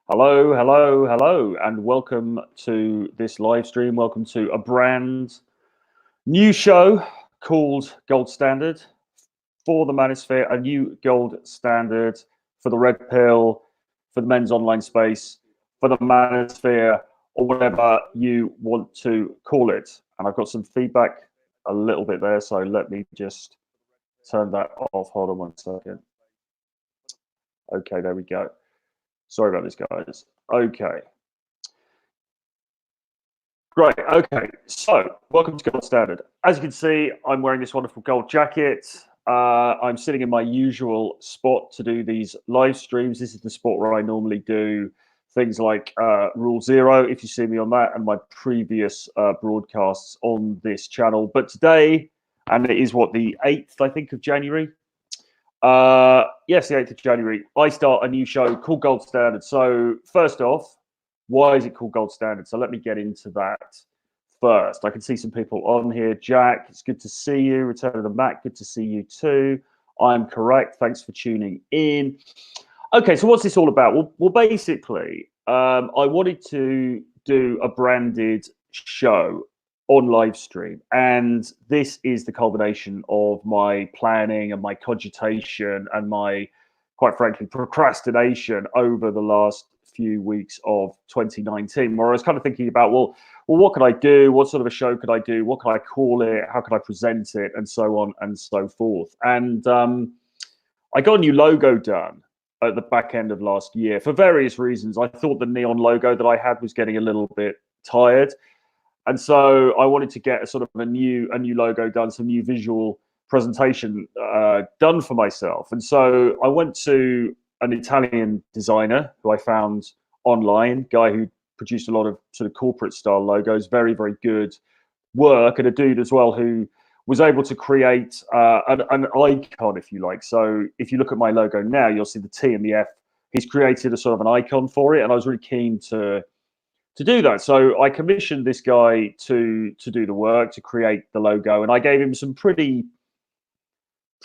Hello, hello, hello, and welcome to this live stream. Welcome to a brand new show called Gold Standard for the Manosphere, a new gold standard for the Red Pill, for the men's online space, for the Manosphere, or whatever you want to call it. And I've got some feedback a little bit there, so let me just turn that off. Hold on one second. Okay, there we go. Sorry about this, guys. Okay. Great. Okay. So, welcome to Gold Standard. As you can see, I'm wearing this wonderful gold jacket. I'm sitting in my usual spot to do these live streams. This is the spot where I normally do things like Rule Zero, if you see me on that, and my previous broadcasts on this channel. But today, and it is what, the 8th, I think, of January. Yes, the 8th of January, I start a new show called Gold Standard. So, first off, why is it called Gold Standard? So let me get into that first. I can see some people on here. Jack, it's good to see you. Return of the Mac, good to see you too. I'm correct. Thanks for tuning in. Okay, so what's this all about? Well, basically, I wanted to do a branded show on live stream, and this is the culmination of my planning and my cogitation and my, quite frankly, procrastination over the last few weeks of 2019, where I was kind of thinking about, well, what could I do? What sort of a show could I do? What could I call it? How could I present it? And so on and so forth. And I got a new logo done at the back end of last year for various reasons. I thought the neon logo that I had was getting a little bit tired. And so I wanted to get a sort of a new logo done, some new visual presentation done for myself. And so I went to an Italian designer who I found online, guy who produced a lot of sort of corporate style logos, very, very good work, and a dude as well who was able to create an icon, if you like. So if you look at my logo now, you'll see the T and the F. He's created a sort of an icon for it, and I was really keen to do that. So I commissioned this guy to do the work, to create the logo, and I gave him some pretty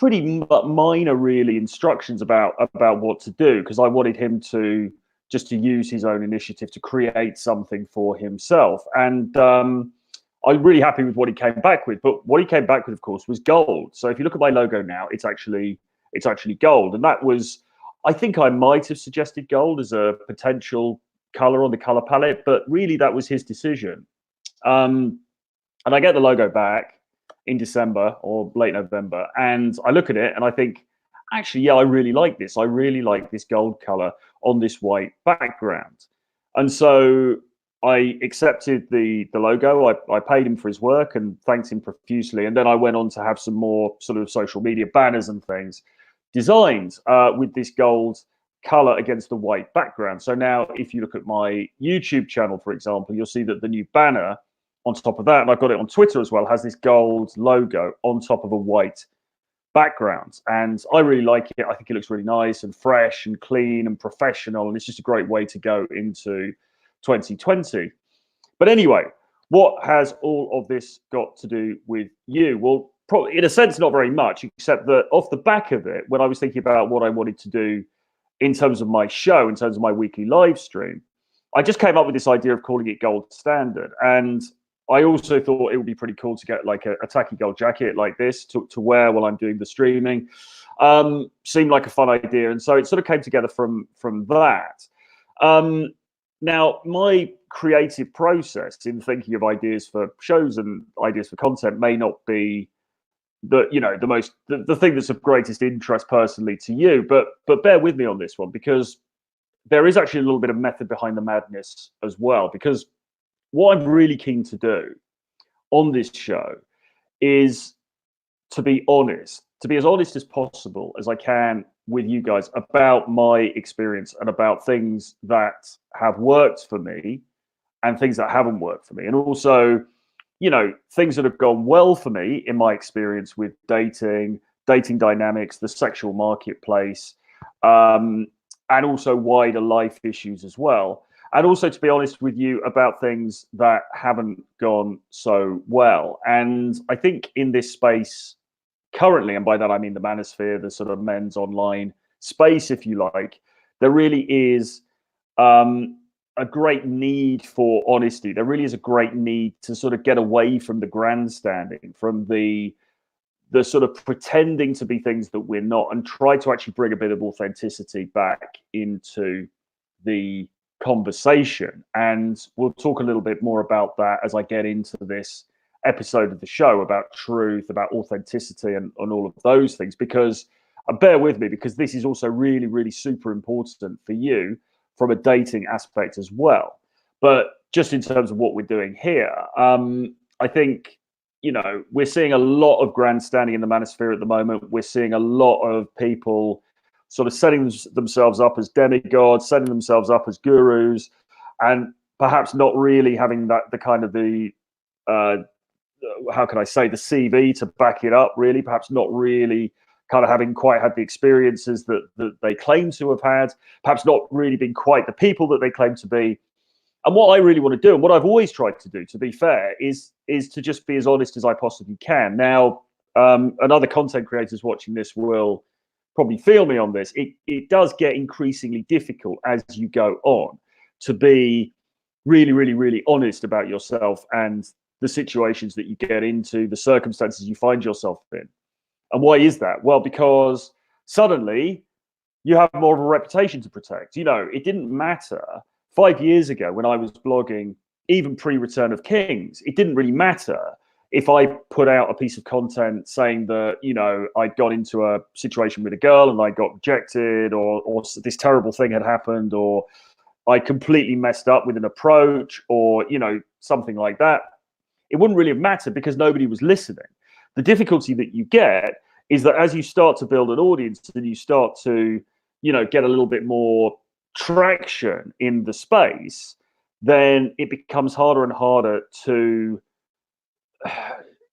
minor really instructions about what to do, because I wanted him to just to use his own initiative to create something for himself. And I'm really happy with what he came back with. But what he came back with, of course, was gold. So if you look at my logo now, it's actually gold. And that was, I think I might have suggested gold as a potential color on the color palette, but really that was his decision. And I get the logo back in December or late November, and I look at it and I think, actually, yeah, I really like this. I really like this gold color on this white background. And so I accepted the logo. I paid him for his work and thanked him profusely. And then I went on to have some more sort of social media banners and things designed with this gold color against the white background. So now if you look at my YouTube channel, for example, you'll see that the new banner on top of that, and I've got it on Twitter as well, has this gold logo on top of a white background. And I really like it. I think it looks really nice and fresh and clean and professional. And it's just a great way to go into 2020. But anyway, what has all of this got to do with you? Well, probably in a sense, not very much, except that off the back of it, when I was thinking about what I wanted to do in terms of my show, in terms of my weekly live stream, I just came up with this idea of calling it Gold Standard. And I also thought it would be pretty cool to get like a tacky gold jacket like this to wear while I'm doing the streaming. Seemed like a fun idea. And so it sort of came together from that. Now, my creative process in thinking of ideas for shows and ideas for content may not be the thing that's of greatest interest personally to you, but bear with me on this one, because there is actually a little bit of method behind the madness as well. Because what I'm really keen to do on this show is to be honest, to be as honest as possible as I can with you guys about my experience and about things that have worked for me and things that haven't worked for me. And also, things that have gone well for me in my experience with dating dynamics, the sexual marketplace, and also wider life issues as well. And also, to be honest with you, about things that haven't gone so well. And I think in this space currently, and by that I mean the manosphere, the sort of men's online space, if you like, there really is a great need for honesty. There really is a great need to sort of get away from the grandstanding, from the sort of pretending to be things that we're not, and try to actually bring a bit of authenticity back into the conversation. And we'll talk a little bit more about that as I get into this episode of the show, about truth, about authenticity, and all of those things. Because bear with me, because this is also really, really super important for you from a dating aspect as well. But just in terms of what we're doing here, I think, we're seeing a lot of grandstanding in the manosphere at the moment. We're seeing a lot of people sort of setting themselves up as demigods, setting themselves up as gurus, and perhaps not really having the kind of uh, how can I say, the CV to back it up, really. Perhaps not really kind of having quite had the experiences that they claim to have had, perhaps not really being quite the people that they claim to be. And what I really want to do, and what I've always tried to do, to be fair, is to just be as honest as I possibly can. Now, and other content creators watching this will probably feel me on this. It does get increasingly difficult as you go on to be really, really, really honest about yourself and the situations that you get into, the circumstances you find yourself in. And why is that? Well, because suddenly you have more of a reputation to protect. It didn't matter 5 years ago when I was blogging, even pre-Return of Kings. It didn't really matter if I put out a piece of content saying that, I'd got into a situation with a girl and I got rejected, or this terrible thing had happened, or I completely messed up with an approach, or, something like that. It wouldn't really have mattered because nobody was listening. The difficulty that you get is that as you start to build an audience and you start to, get a little bit more traction in the space, then it becomes harder and harder to,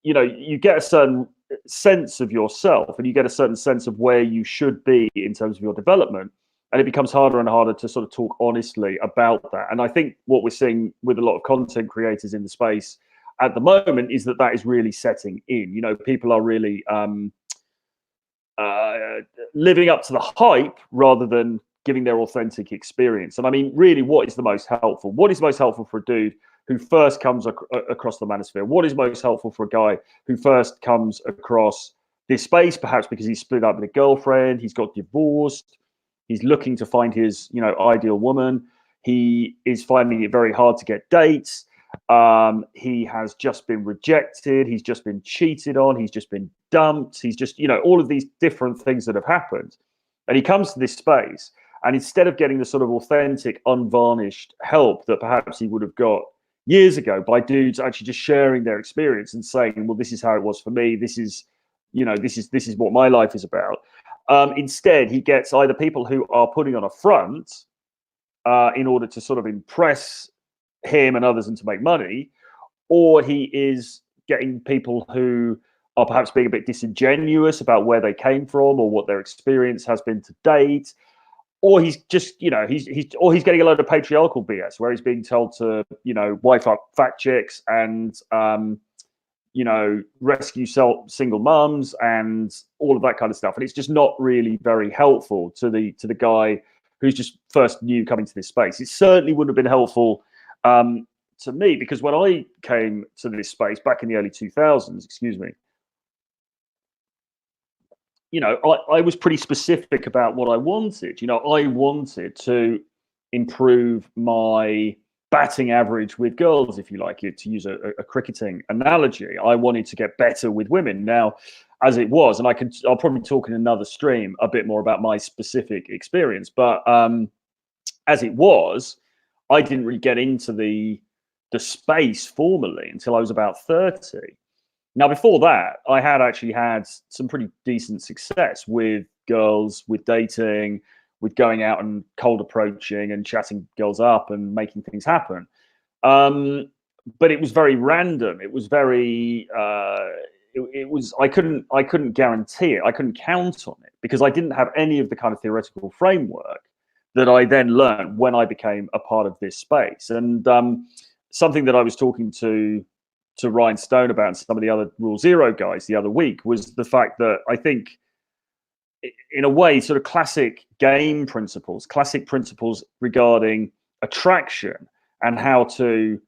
you get a certain sense of yourself and you get a certain sense of where you should be in terms of your development. And it becomes harder and harder to sort of talk honestly about that. And I think what we're seeing with a lot of content creators in the space at the moment is that is really setting in. People are really living up to the hype rather than giving their authentic experience. And I mean, really, what is the most helpful? What is most helpful for a dude who first comes across the manosphere? What is most helpful for a guy who first comes across this space, perhaps because he's split up with a girlfriend, he's got divorced, he's looking to find his, ideal woman. He is finding it very hard to get dates. He has just been rejected. He's just been cheated on. He's just been dumped. He's just, all of these different things that have happened. And he comes to this space, and instead of getting the sort of authentic, unvarnished help that perhaps he would have got years ago by dudes actually just sharing their experience and saying, well, this is how it was for me. This is, this is what my life is about. Instead, he gets either people who are putting on a front in order to sort of impress him and others and to make money, or he is getting people who are perhaps being a bit disingenuous about where they came from or what their experience has been to date, or he's just, he's getting a load of patriarchal BS where he's being told to, wife up fat chicks and, rescue single mums and all of that kind of stuff. And it's just not really very helpful to the guy who's just first new coming to this space. It certainly wouldn't have been helpful to me, because when I came to this space back in the early 2000s, I was pretty specific about what I wanted. I wanted to improve my batting average with girls, if you like it, to use a cricketing analogy. I wanted to get better with women. Now, as it was, and I'll probably talk in another stream a bit more about my specific experience, but as it was, I didn't really get into the space formally until I was about 30. Now, before that, I had actually had some pretty decent success with girls, with dating, with going out and cold approaching and chatting girls up and making things happen. But it was very random. It was very, it was, I couldn't guarantee it. I couldn't count on it because I didn't have any of the kind of theoretical framework that I then learned when I became a part of this space. And something that I was talking to Ryan Stone about and some of the other Rule Zero guys the other week was the fact that I think in a way, sort of classic game principles, classic principles regarding attraction and how to,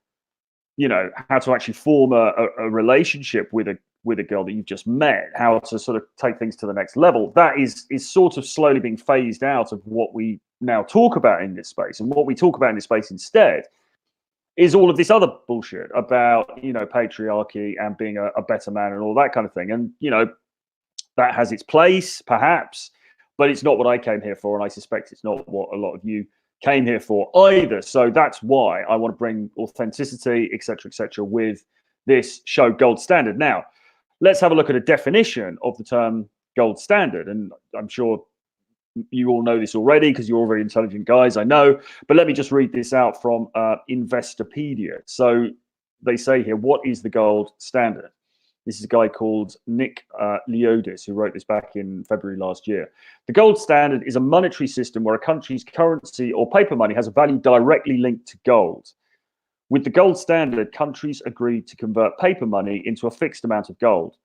how to actually form a relationship with a girl that you've just met, how to sort of take things to the next level. That is sort of slowly being phased out of what we now talk about in this space. And what we talk about in this space instead is all of this other bullshit about, patriarchy and being a better man and all that kind of thing. And, that has its place, perhaps, but it's not what I came here for. And I suspect it's not what a lot of you came here for either. So that's why I want to bring authenticity, etc., with this show Gold Standard. Now, let's have a look at a definition of the term gold standard. And I'm sure you all know this already because you're all very intelligent guys, I know. But let me just read this out from Investopedia. So they say here, what is the gold standard? This is a guy called Nick Leodis who wrote this back in February last year. The gold standard is a monetary system where a country's currency or paper money has a value directly linked to gold. With the gold standard, countries agree to convert paper money into a fixed amount of gold.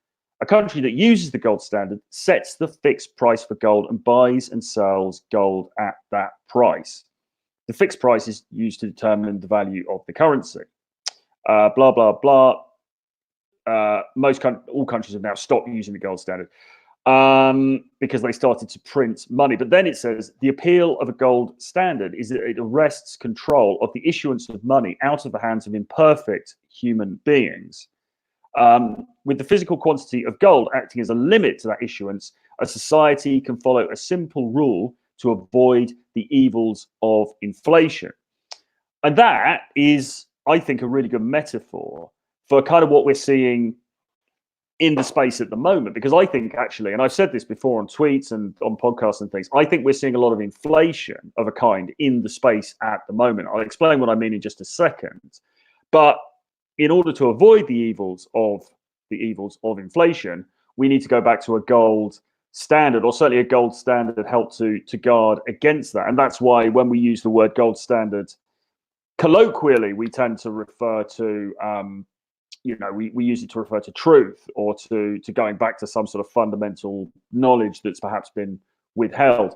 A country that uses the gold standard sets the fixed price for gold and buys and sells gold at that price. The fixed price is used to determine the value of the currency. Blah, blah, blah. All countries have now stopped using the gold standard because they started to print money. But then it says the appeal of a gold standard is that it arrests control of the issuance of money out of the hands of imperfect human beings. With the physical quantity of gold acting as a limit to that issuance, a society can follow a simple rule to avoid the evils of inflation. And that is, I think, a really good metaphor for kind of what we're seeing in the space at the moment. Because I think actually, and I've said this before on tweets and on podcasts and things, I think we're seeing a lot of inflation of a kind in the space at the moment. I'll explain what I mean in just a second. But in order to avoid the evils of inflation, we need to go back to a gold standard, or certainly a gold standard that helped to guard against that. And that's why when we use the word gold standard, colloquially, we tend to refer to, we use it to refer to truth or to going back to some sort of fundamental knowledge that's perhaps been withheld.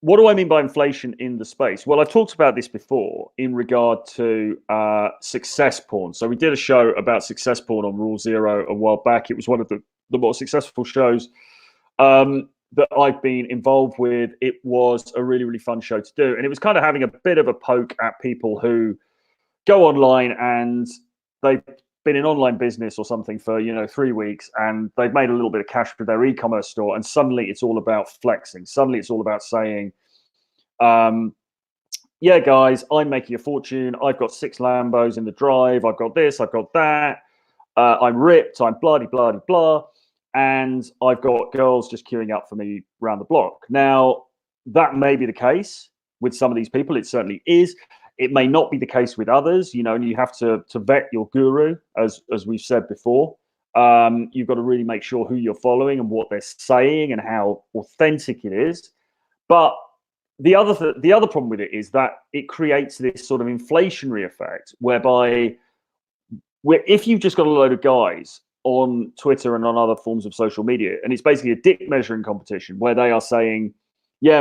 What do I mean by inflation in the space? Well, I've talked about this before in regard to success porn. So we did a show about success porn on Rule Zero a while back. It was one of the more successful shows that I've been involved with. It was a really, really fun show to do. And it was kind of having a bit of a poke at people who go online and they've been in online business or something for 3 weeks, and they've made a little bit of cash for their e-commerce store, and suddenly it's all about flexing. Suddenly it's all about saying, yeah guys, I'm making a fortune, I've got 6 Lambos in the drive, I've got this, I've got that, I'm ripped, I'm bloody blah, and I've got girls just queuing up for me around the block. Now, that may be the case with some of these people. It certainly is. It may not be the case with others, and you have to vet your guru, as we've said before. You've got to really make sure who you're following and what they're saying and how authentic it is. But the other problem with it is that it creates this sort of inflationary effect whereby if you've just got a load of guys on Twitter and on other forms of social media, and it's basically a dick measuring competition where they are saying, yeah,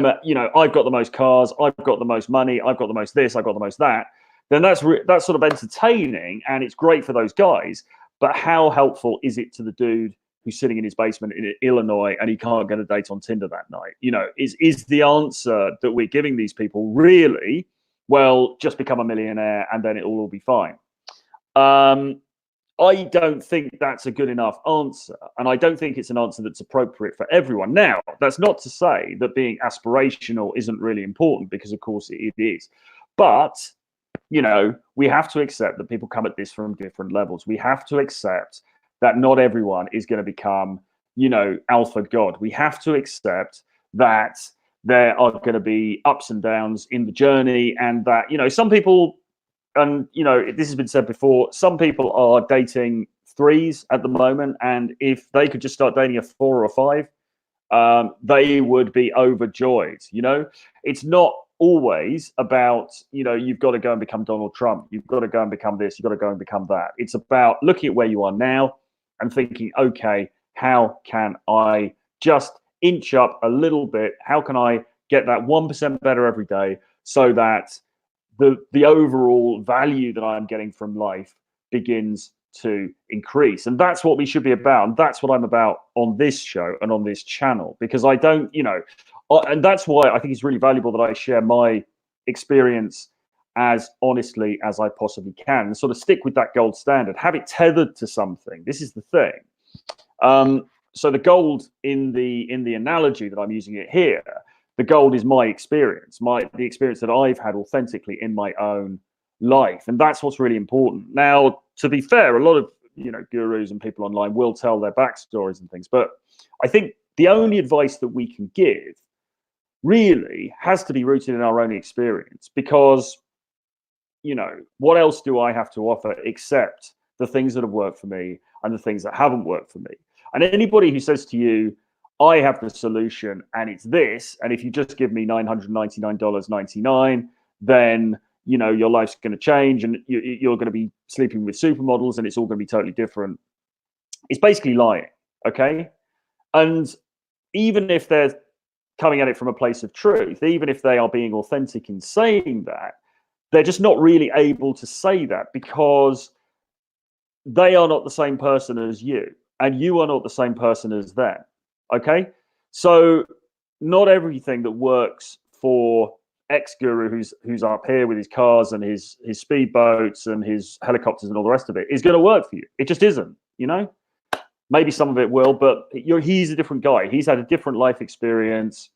I've got the most cars, I've got the most money, I've got the most this, I've got the most that, then that's sort of entertaining and it's great for those guys. But how helpful is it to the dude who's sitting in his basement in Illinois and he can't get a date on Tinder that night? Is the answer that we're giving these people really, well, just become a millionaire and then it'll all be fine? I don't think that's a good enough answer, and I don't think it's an answer that's appropriate for everyone. Now, that's not to say that being aspirational isn't really important, because of course it is. But, we have to accept that people come at this from different levels. We have to accept that not everyone is going to become, alpha god. We have to accept that there are going to be ups and downs in the journey, and that, some people, and this has been said before, some people are dating 3s at the moment, and if they could just start dating a 4 or a 5, they would be overjoyed. It's not always about, you've got to go and become Donald Trump, you've got to go and become this, you've got to go and become that. It's about looking at where you are now and thinking, okay, how can I just inch up a little bit? How can I get that 1% better every day so that the overall value that I'm getting from life begins to increase? And that's what we should be about. And that's what I'm about on this show and on this channel, because I don't, and that's why I think it's really valuable that I share my experience as honestly as I possibly can, and sort of stick with that gold standard, have it tethered to something. This is the thing. So the gold in the analogy that I'm using it here, the gold is my experience, the experience that I've had authentically in my own life, and that's what's really important. Now, to be fair, a lot of gurus and people online will tell their backstories and things, but I think the only advice that we can give really has to be rooted in our own experience, because what else do I have to offer except the things that have worked for me and the things that haven't worked for me? And anybody who says to you, I have the solution and it's this, and if you just give me $999.99, then your life's going to change and you're going to be sleeping with supermodels and it's all going to be totally different, it's basically lying. Okay. And even if they're coming at it from a place of truth, even if they are being authentic in saying that, they're just not really able to say that, because they are not the same person as you, and you are not the same person as them. Okay. So not everything that works for X guru who's up here with his cars and his speedboats and his helicopters and all the rest of it is going to work for you. It just isn't. Maybe some of it will, but he's a different guy. He's had a different life experience.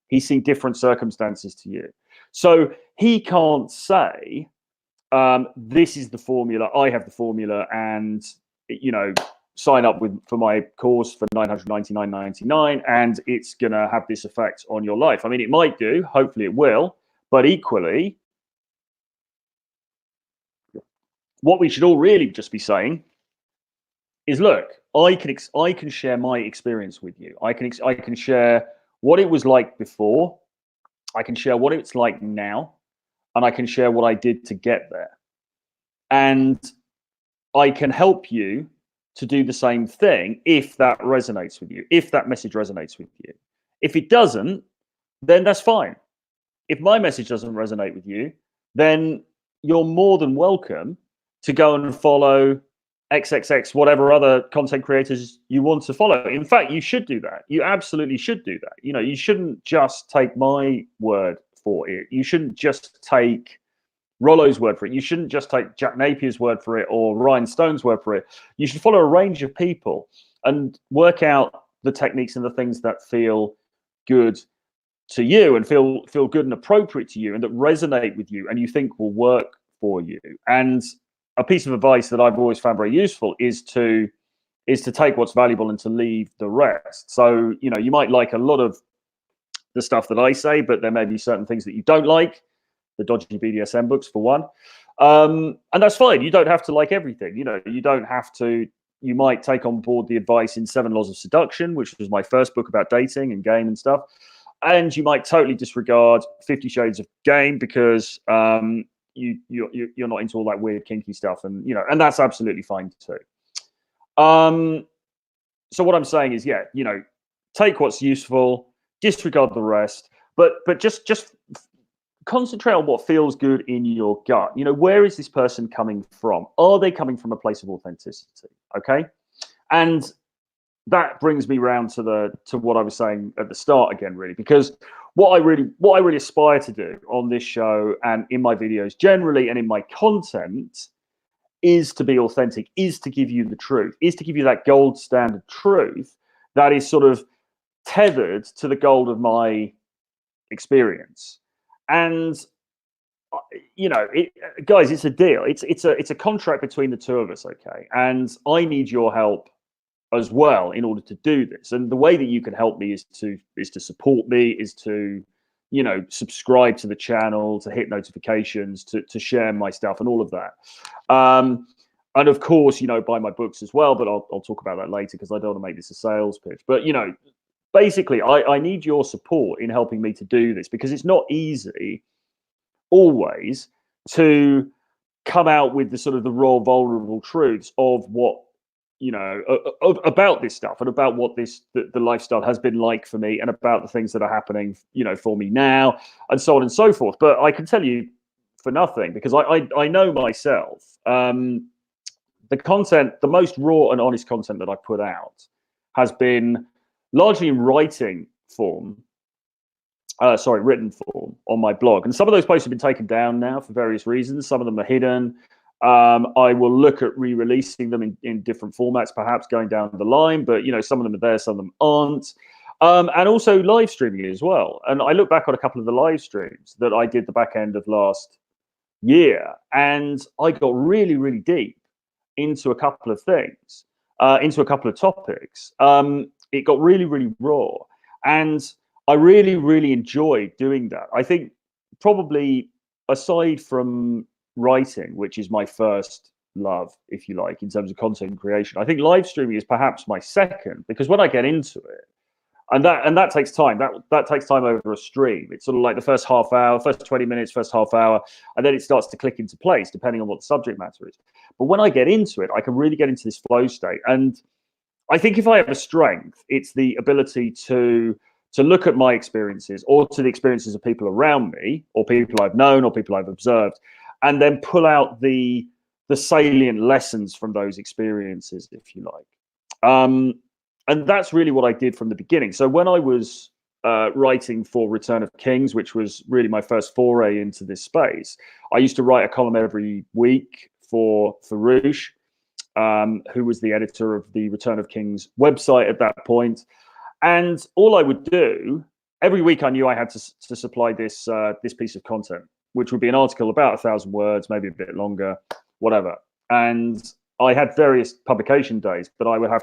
He's seen different circumstances to you. So he can't say, this is the formula, I have the formula, and sign up for my course for $999.99 and it's gonna have this effect on your life. I mean, it might do, hopefully it will, but equally, what we should all really just be saying is, look, I can share my experience with you. I can share what it was like before. I can share what it's like now, and I can share what I did to get there. And I can help you to do the same thing if that resonates with you, if that message resonates with you. If it doesn't, then that's fine. If my message doesn't resonate with you, then you're more than welcome to go and follow XXX, whatever other content creators you want to follow. In fact, you should do that. You absolutely should do that. You shouldn't just take my word for it. You shouldn't just take Rollo's word for it. You shouldn't just take Jack Napier's word for it or Ryan Stone's word for it. You should follow a range of people and work out the techniques and the things that feel good to you and feel good and appropriate to you and that resonate with you and you think will work for you. And a piece of advice that I've always found very useful is to take what's valuable and to leave the rest. So, you might like a lot of the stuff that I say, but there may be certain things that you don't like, the dodgy BDSM books for one. And that's fine. You don't have to like everything. You don't have to. You might take on board the advice in 7 Laws of Seduction, which was my first book about dating and game and stuff. And you might totally disregard 50 Shades of Game because you're not into all that weird kinky stuff, and and that's absolutely fine too. So what I'm saying is, take what's useful, disregard the rest, but just concentrate on what feels good in your gut. Where is this person coming from? Are they coming from a place of authenticity? Okay, and that brings me round to what I was saying at the start again, really, because what I really aspire to do on this show and in my videos generally and in my content is to be authentic, is to give you the truth, is to give you that gold standard truth that is sort of tethered to the gold of my experience. And guys, it's a deal. It's a contract between the two of us, okay? And I need your help as well in order to do this. And the way that you can help me is to support me, is to subscribe to the channel, to hit notifications, to share my stuff and all of that. And of course, buy my books as well, but I'll talk about that later because I don't want to make this a sales pitch. But basically I need your support in helping me to do this, because it's not easy always to come out with the sort of the raw, vulnerable truths of what about this stuff and about what the lifestyle has been like for me and about the things that are happening, for me now and so on and so forth. But I can tell you for nothing, because I know myself, the content, the most raw and honest content that I put out has been largely in written form on my blog. And some of those posts have been taken down now for various reasons. Some of them are hidden. I will look at re-releasing them in different formats, perhaps going down the line, but some of them are there, some of them aren't. And also live streaming as well. And I look back on a couple of the live streams that I did the back end of last year, and I got really, really deep into a couple of things, into a couple of topics. It got really, really raw. And I really, really enjoyed doing that. I think probably aside from writing, which is my first love, if you like, in terms of content creation, I think live streaming is perhaps my second, because when I get into it, and that takes time. That takes time over a stream. It's sort of like the first half hour, first 20 minutes, first half hour, and then it starts to click into place depending on what the subject matter is. But when I get into it, I can really get into this flow state. And I think if I have a strength, it's the ability to look at my experiences or to the experiences of people around me or people I've known or people I've observed, and then pull out the salient lessons from those experiences, if you like. And that's really what I did from the beginning. So when I was writing for Return of Kings, which was really my first foray into this space, I used to write a column every week for Farouche, who was the editor of the Return of Kings website at that point. And all I would do every week, I knew I had to supply this piece of content, which would be an article about 1,000 words, maybe a bit longer, whatever. And I had various publication days, but I would have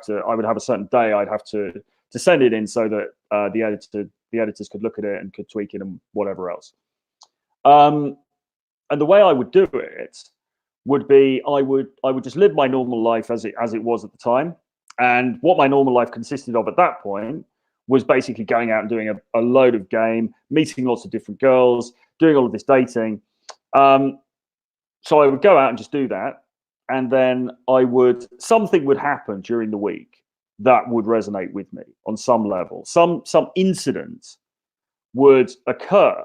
a certain day I'd have to send it in so that the editors could look at it and could tweak it and whatever else. And the way I would do it would be I would just live my normal life as it was at the time. And what my normal life consisted of at that point was basically going out and doing a load of game, meeting lots of different girls, doing all of this dating. So I would go out and just do that. And then something would happen during the week that would resonate with me on some level. Some incident would occur.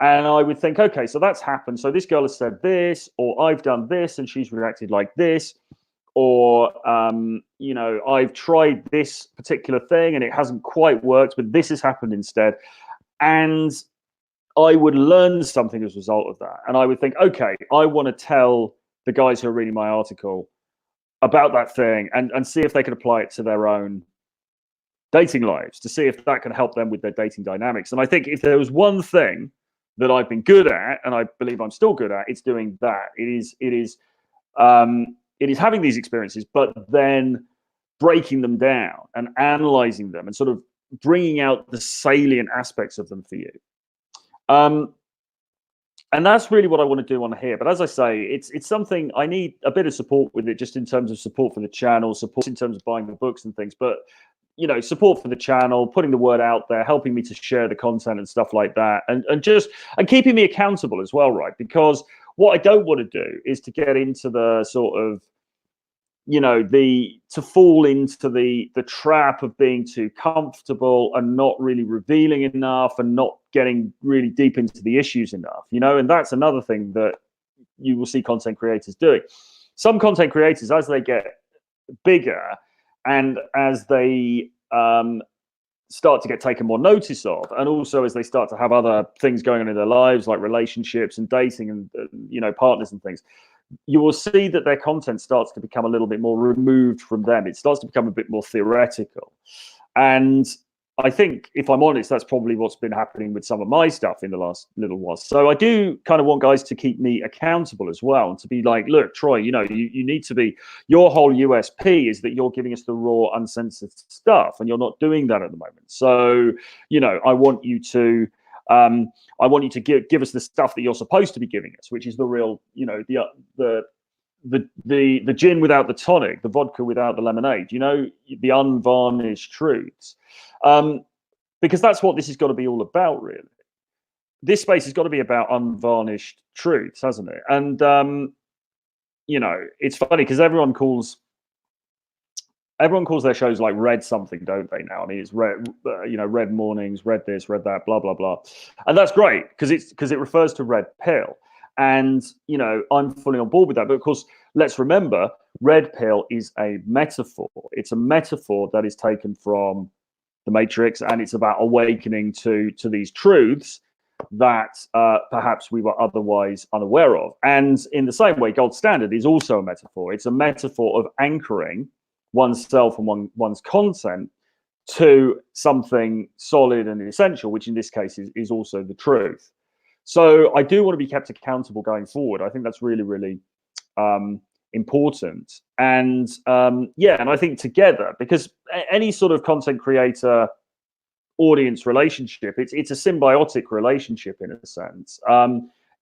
And I would think, okay, so that's happened. So this girl has said this, or I've done this and she's reacted like this. Or, I've tried this particular thing and it hasn't quite worked, but this has happened instead. And I would learn something as a result of that. And I would think, okay, I want to tell the guys who are reading my article about that thing and see if they can apply it to their own dating lives, to see if that can help them with their dating dynamics. And I think if there was one thing that I've been good at, and I believe I'm still good at, it's doing that. It is having these experiences, but then breaking them down and analyzing them and sort of bringing out the salient aspects of them for you. And that's really what I want to do on here. But as I say, it's something I need a bit of support with it, just in terms of support for the channel, support in terms of buying the books and things. But, support for the channel, putting the word out there, helping me to share the content and stuff like that. And keeping me accountable as well, right? Because what I don't want to do is to get into the sort of, to fall into the trap of being too comfortable and not really revealing enough and not getting really deep into the issues enough, and that's another thing that you will see content creators doing. Some content creators, as they get bigger and as they start to get taken more notice of, and also as they start to have other things going on in their lives, like relationships and dating and partners and things, you will see that their content starts to become a little bit more removed from them. It starts to become a bit more theoretical. And I think, if I'm honest, that's probably what's been happening with some of my stuff in the last little while. So I do kind of want guys to keep me accountable as well, and to be like, look, Troy, you need to be, your whole USP is that you're giving us the raw, uncensored stuff, and you're not doing that at the moment. So, I want you to give us the stuff that you're supposed to be giving us, which is the real, the gin without the tonic, the vodka without the lemonade, the unvarnished truths. Because that's what this has got to be all about, really. This space has got to be about unvarnished truths, hasn't it? And, it's funny because everyone calls everyone calls their shows like Red something, don't they? Now, I mean, it's red, Red Mornings, Red this, Red that, blah blah blah, and that's great because it refers to red pill, and I'm fully on board with that. But of course, let's remember, red pill is a metaphor. It's a metaphor that is taken from the Matrix, and it's about awakening to these truths that perhaps we were otherwise unaware of. And in the same way, gold standard is also a metaphor. It's a metaphor of anchoring oneself and one's content to something solid and essential, which in this case is also the truth. So I do want to be kept accountable going forward. I think that's really, really important. And and I think together, because any sort of content creator audience relationship, it's a symbiotic relationship in a sense,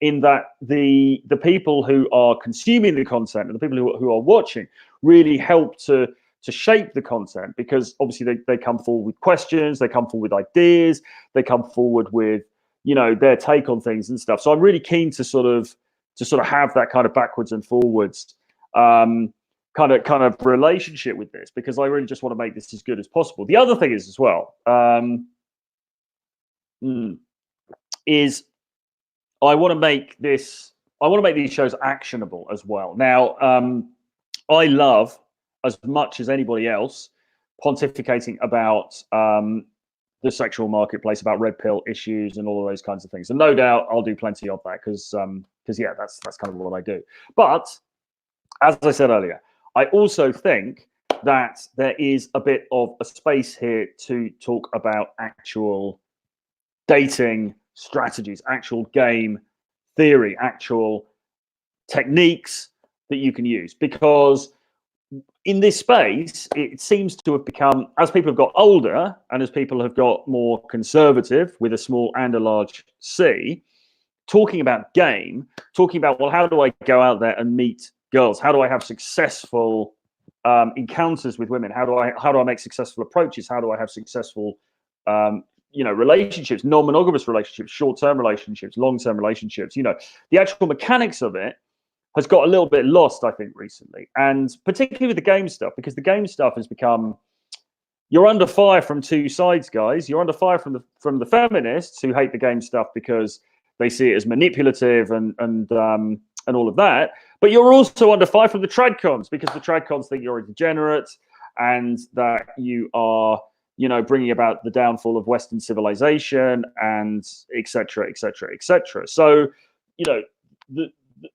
in that the people who are consuming the content and the people who are watching really help to shape the content, because obviously they come forward with questions, they come forward with ideas, they come forward with their take on things and stuff. So I'm really keen to sort of have that kind of backwards and forwards kind of relationship with this, because I really just want to make this as good as possible. The other thing is as well, is I want to make these shows actionable as well. Now, I love, as much as anybody else, pontificating about the sexual marketplace, about red pill issues and all of those kinds of things. And no doubt I'll do plenty of that because yeah, that's kind of what I do. But as I said earlier, I also think that there is a bit of a space here to talk about actual dating strategies, actual game theory, actual techniques that you can use. Because in this space, it seems to have become, as people have got older and as people have got more conservative, with a small and a large C, talking about game, talking about, well, how do I go out there and meet girls? How do I have successful encounters with women? How do I make successful approaches? How do I have successful relationships, non-monogamous relationships, short-term relationships, long-term relationships? The actual mechanics of it has got a little bit lost, I think, recently, and particularly with the game stuff, because the game stuff has become, you're under fire from two sides, guys. You're under fire from the feminists who hate the game stuff because they see it as manipulative and all of that. But you're also under fire from the tradcons, because the tradcons think you're a degenerate and that you are, bringing about the downfall of Western civilization, and et cetera, et cetera, et cetera. So,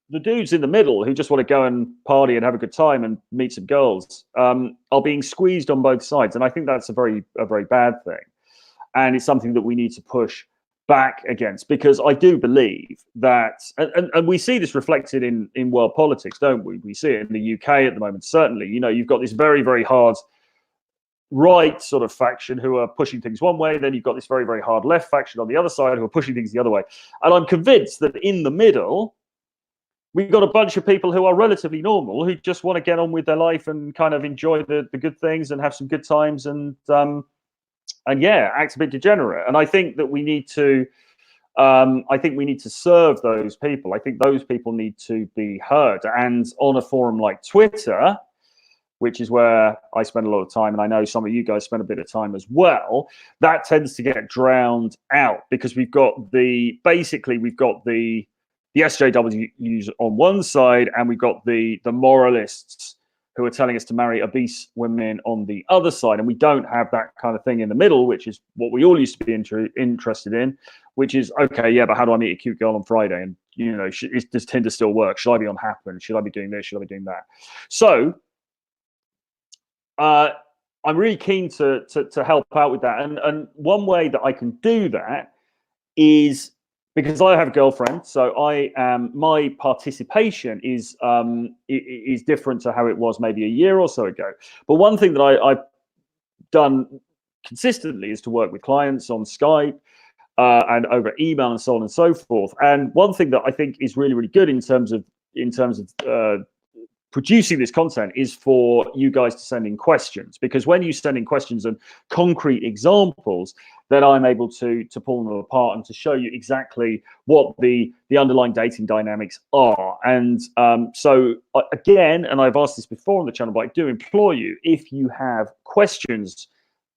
the dudes in the middle who just want to go and party and have a good time and meet some girls are being squeezed on both sides, and I think that's a very bad thing, and it's something that we need to push back against, because I do believe that, and we see this reflected in world politics, don't we? We see it in the UK at the moment. Certainly, you've got this very, very hard right sort of faction who are pushing things one way, then you've got this very, very hard left faction on the other side who are pushing things the other way, and I'm convinced that in the middle, we've got a bunch of people who are relatively normal, who just want to get on with their life and kind of enjoy the good things and have some good times, and yeah, act a bit degenerate. And I think that we need to serve those people. I think those people need to be heard. And on a forum like Twitter, which is where I spend a lot of time, and I know some of you guys spend a bit of time as well, that tends to get drowned out, because we've got the SJWs on one side, and we've got the moralists who are telling us to marry obese women on the other side, and we don't have that kind of thing in the middle, which is what we all used to be interested in, which is, okay, yeah, but how do I meet a cute girl on Friday? And does Tinder still work? Should I be on Happen? Should I be doing this? Should I be doing that? So I'm really keen to help out with that, and one way that I can do that is, because I have a girlfriend, so my participation is different to how it was maybe a year or so ago. But one thing that I've done consistently is to work with clients on Skype and over email and so on and so forth. And one thing that I think is really, really good in terms of producing this content is for you guys to send in questions, because when you send in questions and concrete examples, then I'm able to pull them apart and to show you exactly what the underlying dating dynamics are. And so again, and I've asked this before on the channel, but I do implore you, if you have questions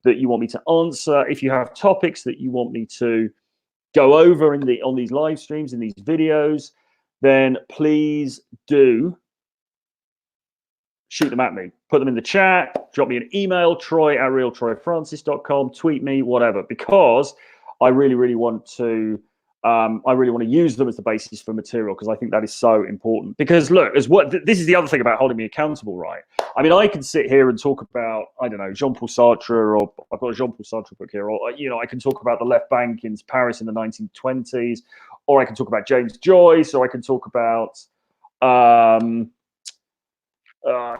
that you want me to answer, if you have topics that you want me to go over on these live streams, in these videos, then please do shoot them at me. Put them in the chat, drop me an email, troy@realtroyfrancis.com, tweet me, whatever, because I really want to use them as the basis for material, because I think that is so important. Because look, this is the other thing about holding me accountable, right? I mean, I can sit here and talk about, I don't know, Jean-Paul Sartre, or I've got a Jean-Paul Sartre book here, or, you know, I can talk about the left bank in Paris in the 1920s, or I can talk about James Joyce, or I can talk about,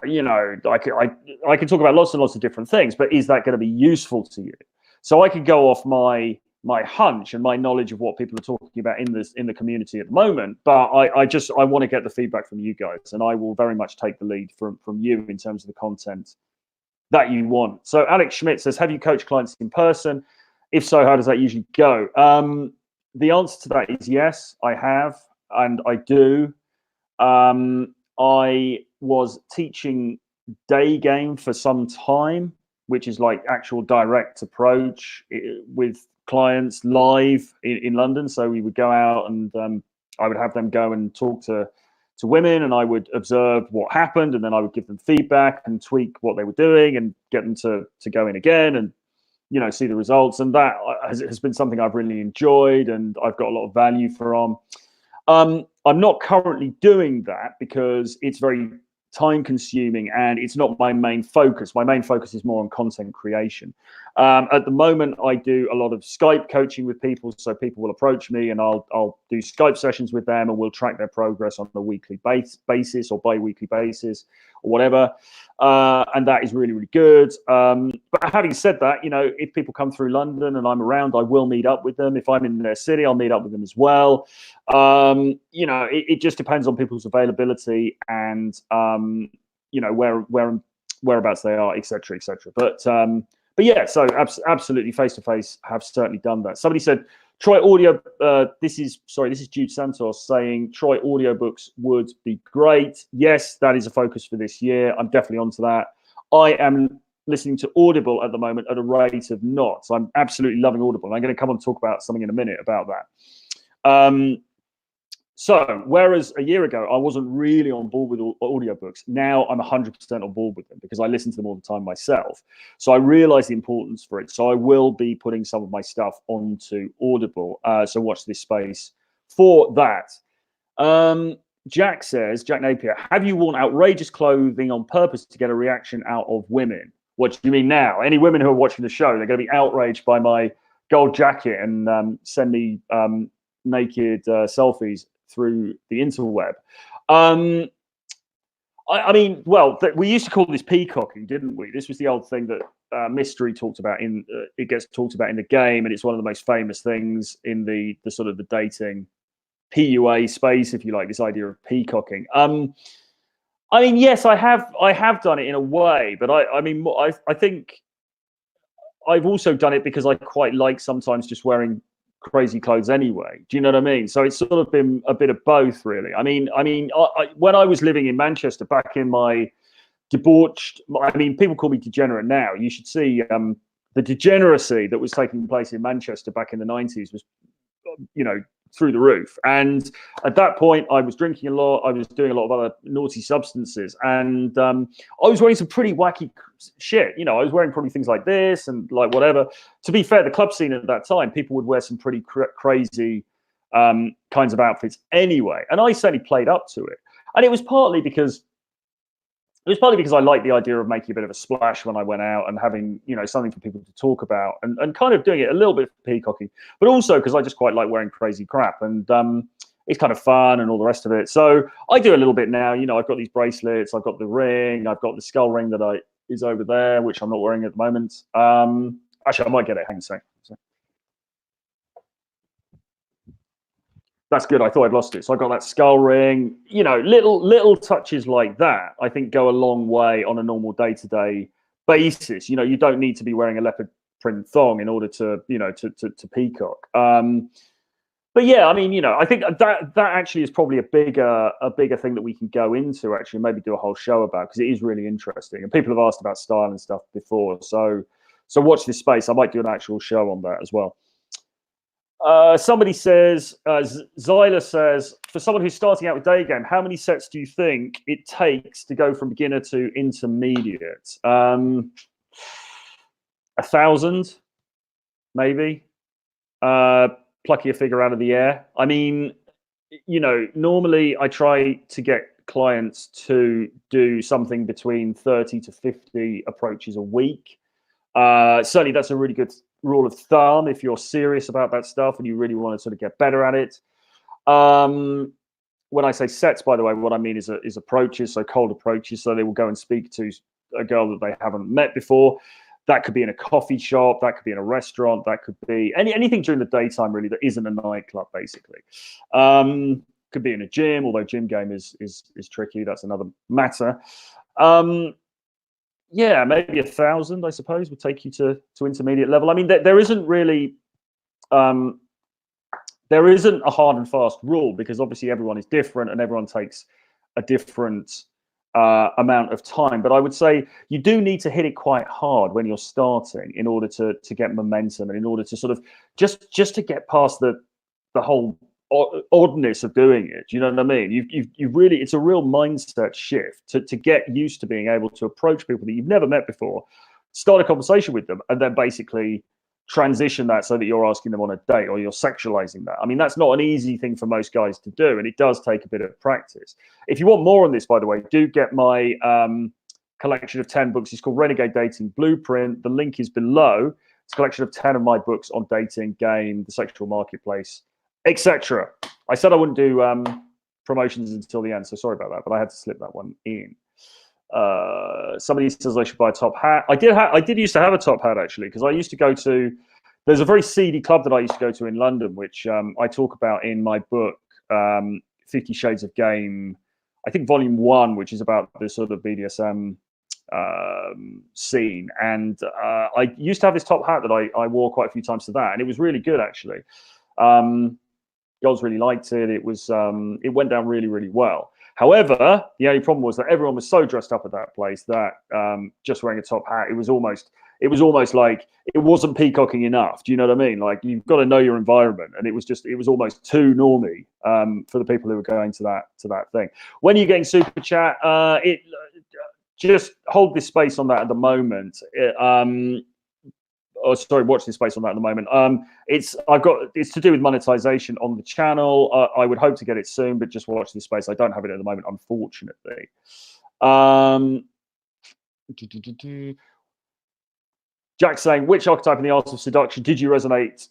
you know, I can talk about lots and lots of different things, but is that going to be useful to you? So I could go off my hunch and my knowledge of what people are talking about in the community at the moment, but I want to get the feedback from you guys, and I will very much take the lead from you in terms of the content that you want. So Alex Schmidt says, have you coached clients in person? If so, how does that usually go? The answer to that is yes, I have, and I do. I was teaching day game for some time, which is like actual direct approach with clients live in London. So we would go out, and I would have them go and talk to women, and I would observe what happened, and then I would give them feedback and tweak what they were doing and get them to go in again and, you know, see the results. And that has been something I've really enjoyed, and I've got a lot of value from. I'm not currently doing that because it's very time consuming and it's not my main focus. My main focus is more on content creation. At the moment, I do a lot of Skype coaching with people. So people will approach me, and I'll do Skype sessions with them, and we'll track their progress on a weekly basis or bi-weekly basis or whatever. And that is really good. But having said that, you know, if people come through London and I'm around, I will meet up with them. If I'm in their city, I'll meet up with them as well. You know, it just depends on people's availability and, you know, whereabouts they are, etc. But yeah, so absolutely, face-to-face have certainly done that. Somebody said, Troy audio, this is Jude Santos saying Troy audiobooks would be great. Yes, that is a focus for this year. I'm definitely onto that. I am listening to Audible at the moment at a rate of knots. I'm absolutely loving Audible. And I'm going to come on and talk about something in a minute about that. So whereas a year ago, I wasn't really on board with audiobooks, now I'm 100% on board with them because I listen to them all the time myself. So I realize the importance for it. So I will be putting some of my stuff onto Audible. So watch this space for that. Jack says, Jack Napier, have you worn outrageous clothing on purpose to get a reaction out of women? What do you mean now? Any women who are watching the show, they're going to be outraged by my gold jacket and send me naked selfies through the interweb. I mean, well, we used to call this peacocking, didn't we? This was the old thing that Mystery talked about it gets talked about in the game, and it's one of the most famous things in the sort of the dating PUA space, if you like, this idea of peacocking. I mean, yes, I have done it in a way, but I mean, I think I've also done it because I quite like sometimes just wearing crazy clothes anyway. Do you know what I mean? So it's sort of been a bit of both, really. I mean, when I was living in Manchester back in my debauched, I mean, people call me degenerate now. You should see the degeneracy that was taking place in Manchester back in the 90s was, you know, through the roof. And at that point, I was drinking a lot. I was doing a lot of other naughty substances, and I was wearing some pretty wacky shit. You know, I was wearing probably things like this and like whatever. To be fair, the club scene at that time, people would wear some pretty crazy kinds of outfits anyway, and I certainly played up to it. And it was partly because I liked the idea of making a bit of a splash when I went out and having, you know, something for people to talk about and kind of doing it a little bit peacocking, but also because I just quite like wearing crazy crap, and it's kind of fun and all the rest of it. So I do a little bit now. You know, I've got these bracelets, I've got the ring, I've got the skull ring that is over there, which I'm not wearing at the moment. Actually, I might get it. Hang on a sec. That's good. I thought I'd lost it. So I got that skull ring. You know, little touches like that, I think, go a long way on a normal day-to-day basis. You know, you don't need to be wearing a leopard print thong in order to, you know, to peacock. But yeah, I mean, you know, I think that actually is probably a bigger thing that we can go into, actually, maybe do a whole show about, because it is really interesting. And people have asked about style and stuff before. So watch this space. I might do an actual show on that as well. Somebody says, Zyla says, for someone who's starting out with day game, how many sets do you think it takes to go from beginner to intermediate? 1,000, maybe. Plucky a figure out of the air. I mean, you know, normally I try to get clients to do something between 30 to 50 approaches a week. Certainly that's a really good rule of thumb if you're serious about that stuff and you really want to sort of get better at it. When I say sets, by the way, what I mean is approaches, so cold approaches. So they will go and speak to a girl that they haven't met before. That could be in a coffee shop, that could be in a restaurant, that could be anything during the daytime, really, that isn't a nightclub, basically. Could be in a gym, although gym game is tricky. That's another matter. Yeah, maybe 1,000, I suppose, would take you to intermediate level. I mean, there isn't really, there isn't a hard and fast rule, because obviously everyone is different and everyone takes a different amount of time. But I would say you do need to hit it quite hard when you're starting in order to get momentum, and in order to sort of just to get past the whole oddness of doing it. You know what I mean? You've really, it's a real mindset shift to get used to being able to approach people that you've never met before, start a conversation with them, and then basically transition that so that you're asking them on a date, or you're sexualizing that. I mean, that's not an easy thing for most guys to do, and it does take a bit of practice. If you want more on this, by the way, do get my collection of 10 books. It's called Renegade Dating Blueprint. The link is below. It's a collection of 10 of my books on dating, game, the sexual marketplace, etc. I said I wouldn't do promotions until the end, so sorry about that, but I had to slip that one in. Somebody says I should buy a top hat. I did used to have a top hat, actually, because I used to go to, there's a very seedy club that I used to go to in London, which I talk about in my book, 50 Shades of Game, I think volume 1, which is about the sort of BDSM scene. And I used to have this top hat that I wore quite a few times to that, and it was really good, actually. Girls really liked it. It was it went down really, really well. However, the only problem was that everyone was so dressed up at that place that just wearing a top hat, it was almost like it wasn't peacocking enough. Do you know what I mean? Like, you've got to know your environment, and it was almost too normy for the people who were going to that thing. When you're getting super chat, just hold this space on that at the moment. Oh, sorry, watch this space on that at the moment. It's to do with monetization on the channel. I would hope to get it soon, but just watch this space. I don't have it at the moment, unfortunately. Jack's saying, which archetype in the art of seduction did you resonate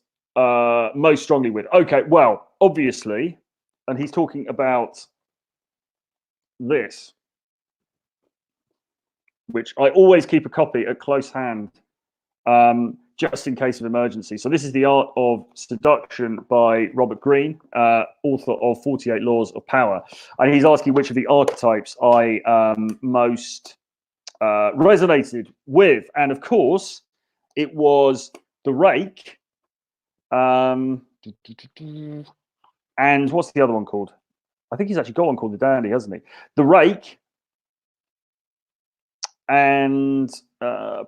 most strongly with? Okay, well, obviously, and he's talking about this, which I always keep a copy at close hand, just in case of emergency. So this is The Art of Seduction by Robert Greene, author of 48 Laws of Power. And he's asking which of the archetypes I most resonated with. And of course, it was the rake. And what's the other one called? I think he's actually got one called the dandy, hasn't he? The rake. And I'm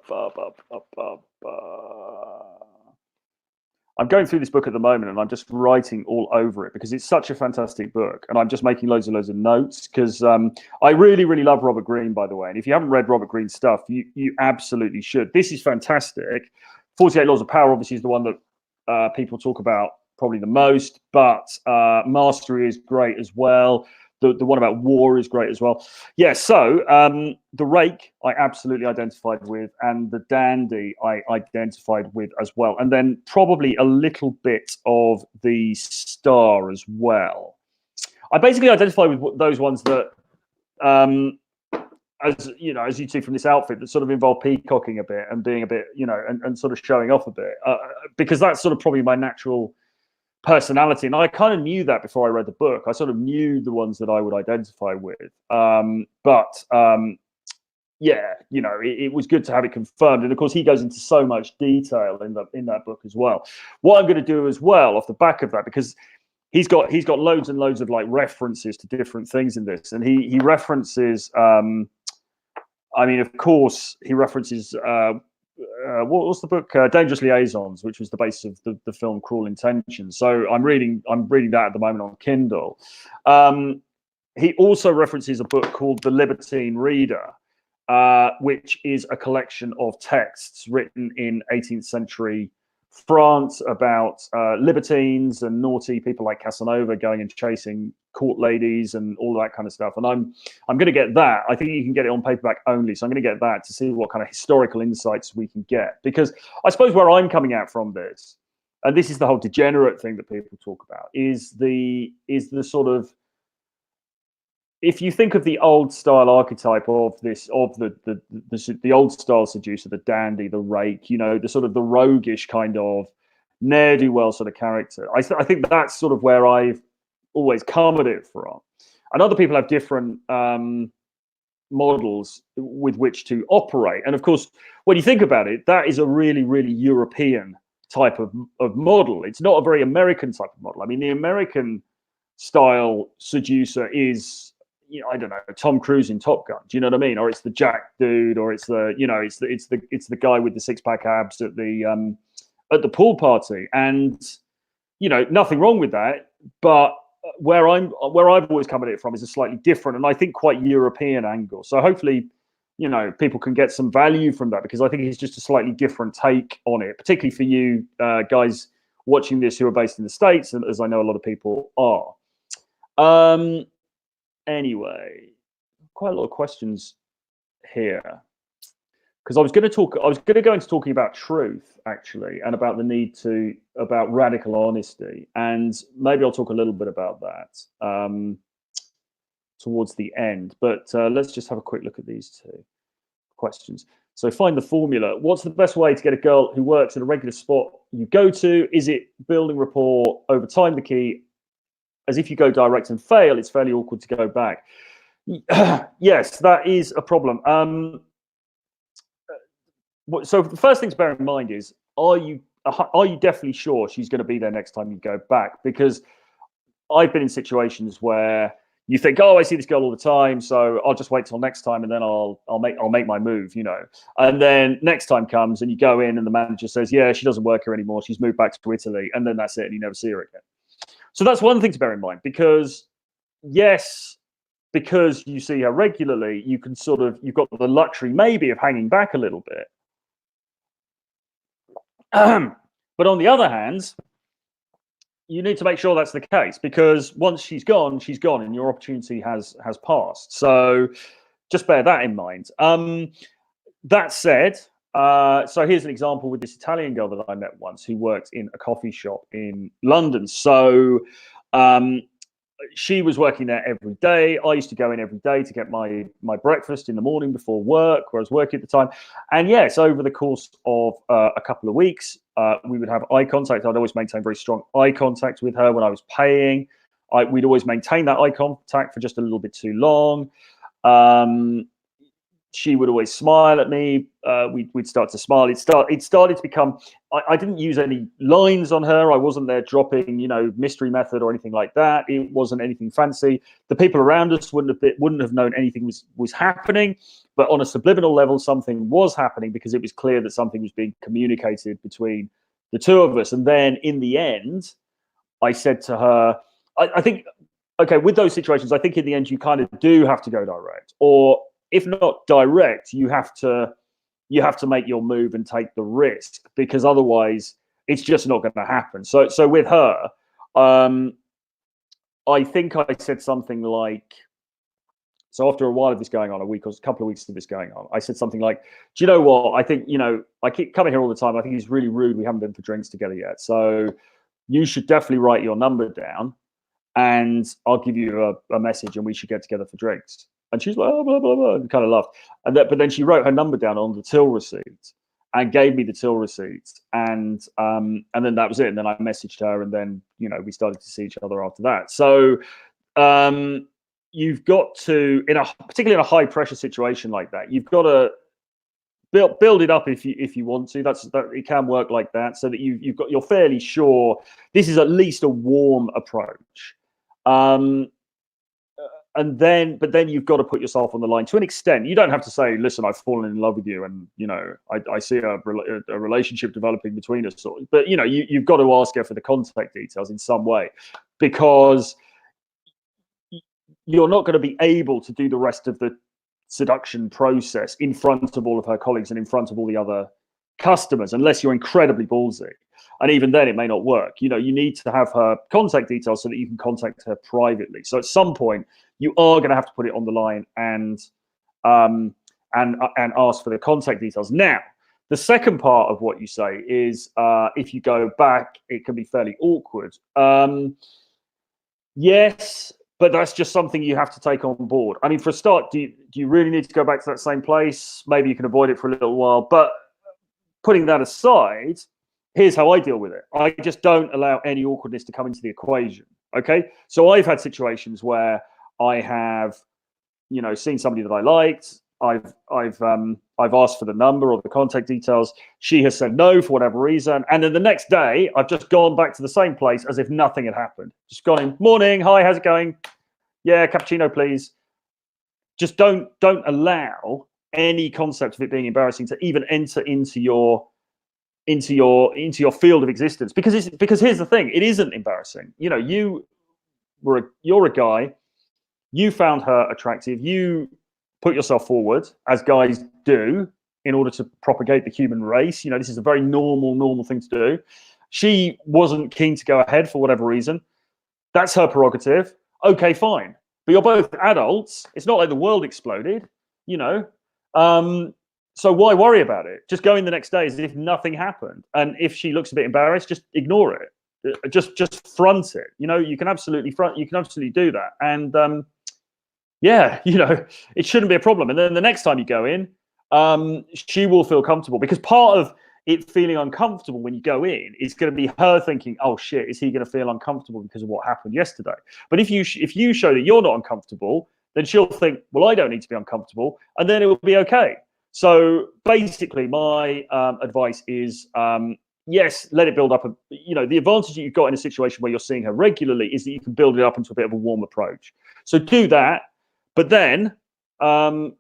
going through this book at the moment, and I'm just writing all over it because it's such a fantastic book, and I'm just making loads of notes because I really, really love Robert Greene, by the way. And if you haven't read Robert Greene's stuff, you absolutely should. This is fantastic. 48 Laws of Power obviously is the one that people talk about probably the most, but Mastery is great as well. The one about war is great as well. Yeah, so the rake I absolutely identified with, and the dandy I identified with as well. And then probably a little bit of the star as well. I basically identify with those ones that, as you know, as you see from this outfit, that sort of involve peacocking a bit and being a bit, you know, and sort of showing off a bit, because that's sort of probably my natural personality, and I kind of knew that before I read the book. I sort of knew the ones that I would identify with, yeah, you know, it was good to have it confirmed. And of course, he goes into so much detail in that book as well. What I'm going to do as well off the back of that, because he's got loads and loads of like references to different things in this, and he references. I mean, of course, he references. What was the book? Dangerous Liaisons, which was the base of the film Cruel Intentions. So I'm reading that at the moment on Kindle. He also references a book called The Libertine Reader, which is a collection of texts written in 18th century France about libertines and naughty people like Casanova going and chasing court ladies and all that kind of stuff. And I'm going to get that. I think you can get it on paperback only. So I'm going to get that to see what kind of historical insights we can get. Because I suppose where I'm coming out from this, and this is the whole degenerate thing that people talk about, is the sort of, if you think of the old style archetype of the old style seducer, the dandy, the rake, you know, the sort of the roguish kind of ne'er-do-well sort of character, I think that's sort of where I've always come at it from. And other people have different models with which to operate. And of course, when you think about it, that is a really, really European type of model. It's not a very American type of model. I mean, the American style seducer is, you know, I don't know, Tom Cruise in Top Gun. Do you know what I mean? Or it's the Jack dude, or it's the, you know, it's the guy with the six-pack abs at the pool party. And, you know, nothing wrong with that. But where I've always come at it from is a slightly different, and I think quite European angle. So hopefully, you know, people can get some value from that, because I think it's just a slightly different take on it, particularly for you guys watching this who are based in the States, and as I know a lot of people are. Anyway, quite a lot of questions here, because I was going to go into talking about truth, actually, and about the need about radical honesty, and maybe I'll talk a little bit about that towards the end. But let's just have a quick look at these two questions. So, find the formula. What's the best way to get a girl who works at a regular spot you go to? Is it building rapport over time? The key, as if you go direct and fail, it's fairly awkward to go back. Yes, that is a problem. So the first thing to bear in mind is, are you definitely sure she's going to be there next time you go back? Because I've been in situations where you think, oh, I see this girl all the time, so I'll just wait till next time, and then I'll make my move, you know. And then next time comes, and you go in, and the manager says, yeah, she doesn't work here anymore. She's moved back to Italy, and then that's it, and you never see her again. So that's one thing to bear in mind, because yes, because you see her regularly, you can you've got the luxury maybe of hanging back a little bit. But on the other hand, you need to make sure that's the case, because once she's gone, and your opportunity has passed. So just bear that in mind. That said, so here's an example with this Italian girl that I met once, who worked in a coffee shop in London. So she was working there every day. I used to go in every day to get my breakfast in the morning before work, where I was working at the time. And yes, over the course of a couple of weeks, we would have eye contact. I'd always maintain very strong eye contact with her when I was paying. We'd always maintain that eye contact for just a little bit too long. She would always smile at me. We'd start to smile. It started to become. I didn't use any lines on her. I wasn't there dropping, you know, mystery method or anything like that. It wasn't anything fancy. The people around us wouldn't have known anything was happening. But on a subliminal level, something was happening, because it was clear that something was being communicated between the two of us. And then in the end, I said to her, I think, okay, with those situations, I think in the end you kind of do have to go direct, or if not direct, you have to make your move and take the risk, because otherwise it's just not going to happen. So with her, I think I said something like, so after a while of this going on, a couple of weeks of this going on, I said something like, do you know what? I think, you know, I keep coming here all the time. I think he's really rude. We haven't been for drinks together yet. So you should definitely write your number down, and I'll give you a message, and we should get together for drinks. And she's like, oh, blah, blah, blah, and kind of laughed. But then she wrote her number down on the till receipt. and gave me the till receipts, and then that was it. And then I messaged her, and then we started to see each other after that. So you've got to, particularly in a high pressure situation like that, you've got to build it up if you want to. It can work like that, so that you're fairly sure this is at least a warm approach. But then you've got to put yourself on the line to an extent. You don't have to say, listen, I've fallen in love with you, and I see a relationship developing between us. But you've got to ask her for the contact details in some way, because you're not going to be able to do the rest of the seduction process in front of all of her colleagues and in front of all the other customers, unless you're incredibly ballsy. And even then, it may not work. You need to have her contact details so that you can contact her privately. So at some point, you are going to have to put it on the line and ask for the contact details. Now, the second part of what you say is, if you go back, it can be fairly awkward. Yes, but that's just something you have to take on board. I mean, for a start, do you really need to go back to that same place? Maybe you can avoid it for a little while. But putting that aside, here's how I deal with it. I just don't allow any awkwardness to come into the equation. Okay, so I've had situations where I have, seen somebody that I liked. I've asked for the number or the contact details. She has said no for whatever reason, and then the next day I've just gone back to the same place as if nothing had happened. Just gone in, morning, hi, how's it going? Yeah, cappuccino, please. Just don't allow any concept of it being embarrassing to even enter into your field of existence, because here's the thing, it isn't embarrassing. You're a guy, you found her attractive, you put yourself forward, as guys do, in order to propagate the human race. This is a very normal thing to do. She wasn't keen to go ahead for whatever reason. That's her prerogative. Okay, fine. But you're both adults. It's not like the world exploded, so why worry about it? Just go in the next day as if nothing happened. And if she looks a bit embarrassed, just ignore it. Just front it. You can absolutely do that. And it shouldn't be a problem. And then the next time you go in, she will feel comfortable, because part of it feeling uncomfortable when you go in is going to be her thinking, oh shit, is he going to feel uncomfortable because of what happened yesterday? But if you show that you're not uncomfortable, then she'll think, well, I don't need to be uncomfortable, and then it will be okay. So basically, my advice is, yes, let it build up. The advantage that you've got in a situation where you're seeing her regularly is that you can build it up into a bit of a warm approach. So do that, but then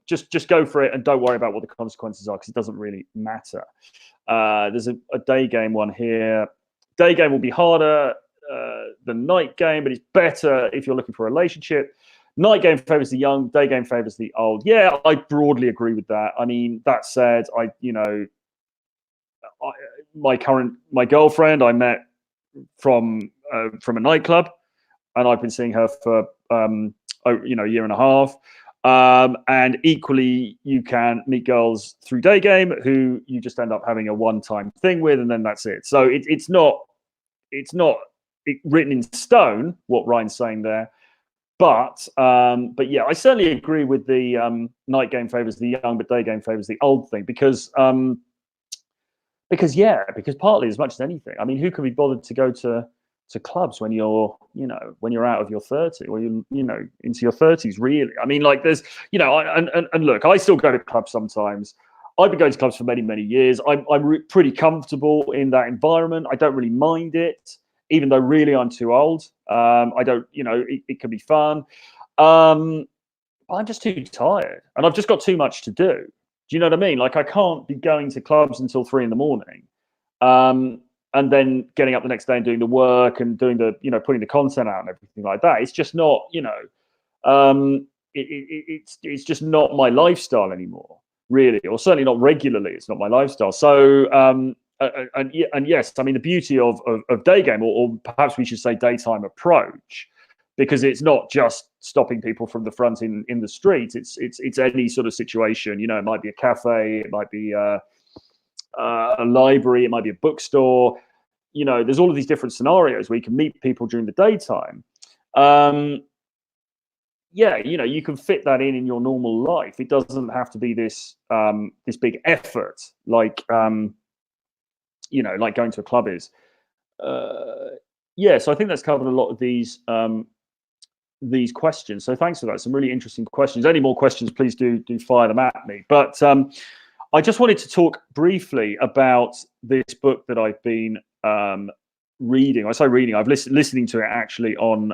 just go for it and don't worry about what the consequences are, because it doesn't really matter. There's a day game one here. Day game will be harder than night game, but it's better if you're looking for a relationship. Night game favors the young, day game favors the old. Yeah, I broadly agree with that. I mean, that said, my girlfriend I met from a nightclub, and I've been seeing her for a year and a half. And equally, you can meet girls through day game who you just end up having a one-time thing with, and then that's it. So it's not written in stone what Ryan's saying there. But yeah, I certainly agree with the night game favors the young, but day game favors the old thing, because partly, as much as anything, I mean, who can be bothered to go to clubs when you're out of your 30s, or into your 30s, really? I mean, like, there's and look, I still go to clubs sometimes. I've been going to clubs for many years. I'm pretty comfortable in that environment. I don't really mind it, even though really I'm too old. I don't, it can be fun. I'm just too tired, and I've just got too much to do. Do you know what I mean? Like, I can't be going to clubs until 3 a.m. And then getting up the next day and doing the work and doing the, putting the content out and everything like that. It's just not, it's just not my lifestyle anymore, really, or certainly not regularly. It's not my lifestyle. So, and yes, I mean, the beauty of day game, or perhaps we should say daytime approach, because it's not just stopping people from the front in the street. It's any sort of situation. It might be a cafe, it might be a library, it might be a bookstore. There's all of these different scenarios where you can meet people during the daytime. yeah, you know, you can fit that in your normal life. It doesn't have to be this this big effort, like you know, like going to a club is. Uh, yeah, so I think that's covered a lot of these questions. So thanks for that. Some really interesting questions. Any more questions, please do fire them at me. But I just wanted to talk briefly about this book that I've been reading. I say reading. I've listening to it actually on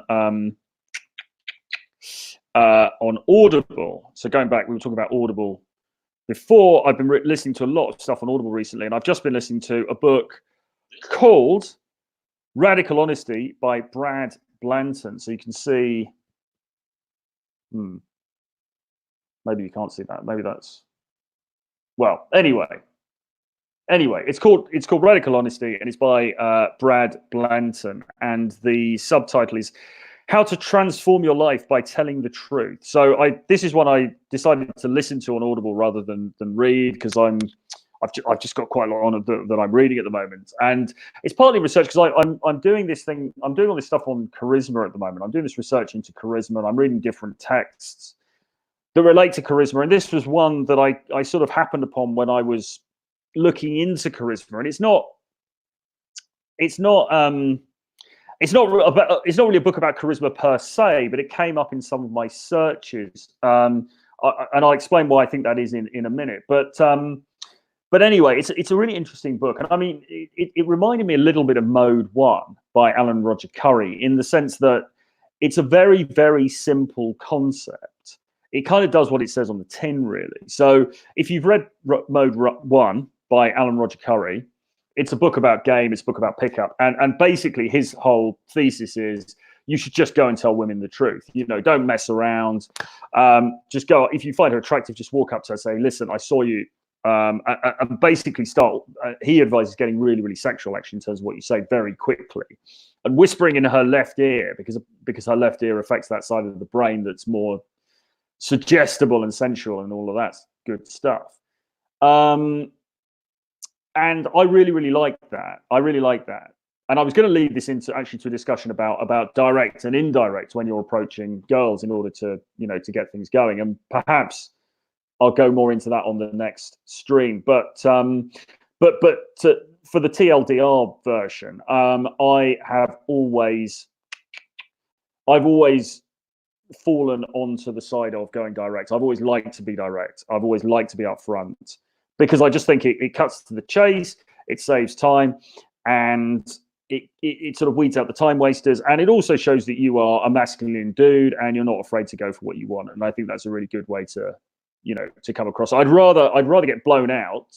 Audible. So going back, we were talking about Audible before. I've been listening to a lot of stuff on Audible recently, and I've just been listening to a book called Radical Honesty by Brad Blanton. So you can see, maybe you can't see that. Maybe that's, well, anyway, it's called Radical Honesty, and it's by Brad Blanton, and the subtitle is How to Transform Your Life by Telling the Truth. So this is one I decided to listen to on Audible rather than read, because I've just got quite a lot on that I'm reading at the moment, and it's partly research because I'm doing this thing. I'm doing all this stuff on charisma at the moment. I'm doing this research into charisma, and I'm reading different texts that relate to charisma. And this was one that I sort of happened upon when I was looking into charisma, and it's not really a book about charisma per se, but it came up in some of my searches, and I'll explain why I think that is in a minute. But anyway, it's a really interesting book, and I mean, it reminded me a little bit of Mode 1 by Alan Roger Curry, in the sense that it's a very, very simple concept. It kind of does what it says on the tin, really. So if you've read Mode 1 by Alan Roger Curry, it's a book about game, it's a book about pickup, and basically his whole thesis is you should just go and tell women the truth. You know, don't mess around. Just go. If you find her attractive, just walk up to her, say, "Listen, I saw you." And basically start. He advises getting really, really sexual, actually, in terms of what you say, very quickly, and whispering in her left ear, because her left ear affects that side of the brain that's more suggestible and sensual, and all of that good stuff. And I really, really like that. I really like that. And I was going to lead this into actually to a discussion about direct and indirect when you're approaching girls, in order to, you know, to get things going. And perhaps I'll go more into that on the next stream. But for the TLDR version, I've always fallen onto the side of going direct. I've always liked to be direct. I've always liked to be upfront, because I just think it cuts to the chase, it saves time, and it sort of weeds out the time wasters, and it also shows that you are a masculine dude and you're not afraid to go for what you want. And I think that's a really good way to, you know, to come across. I'd rather get blown out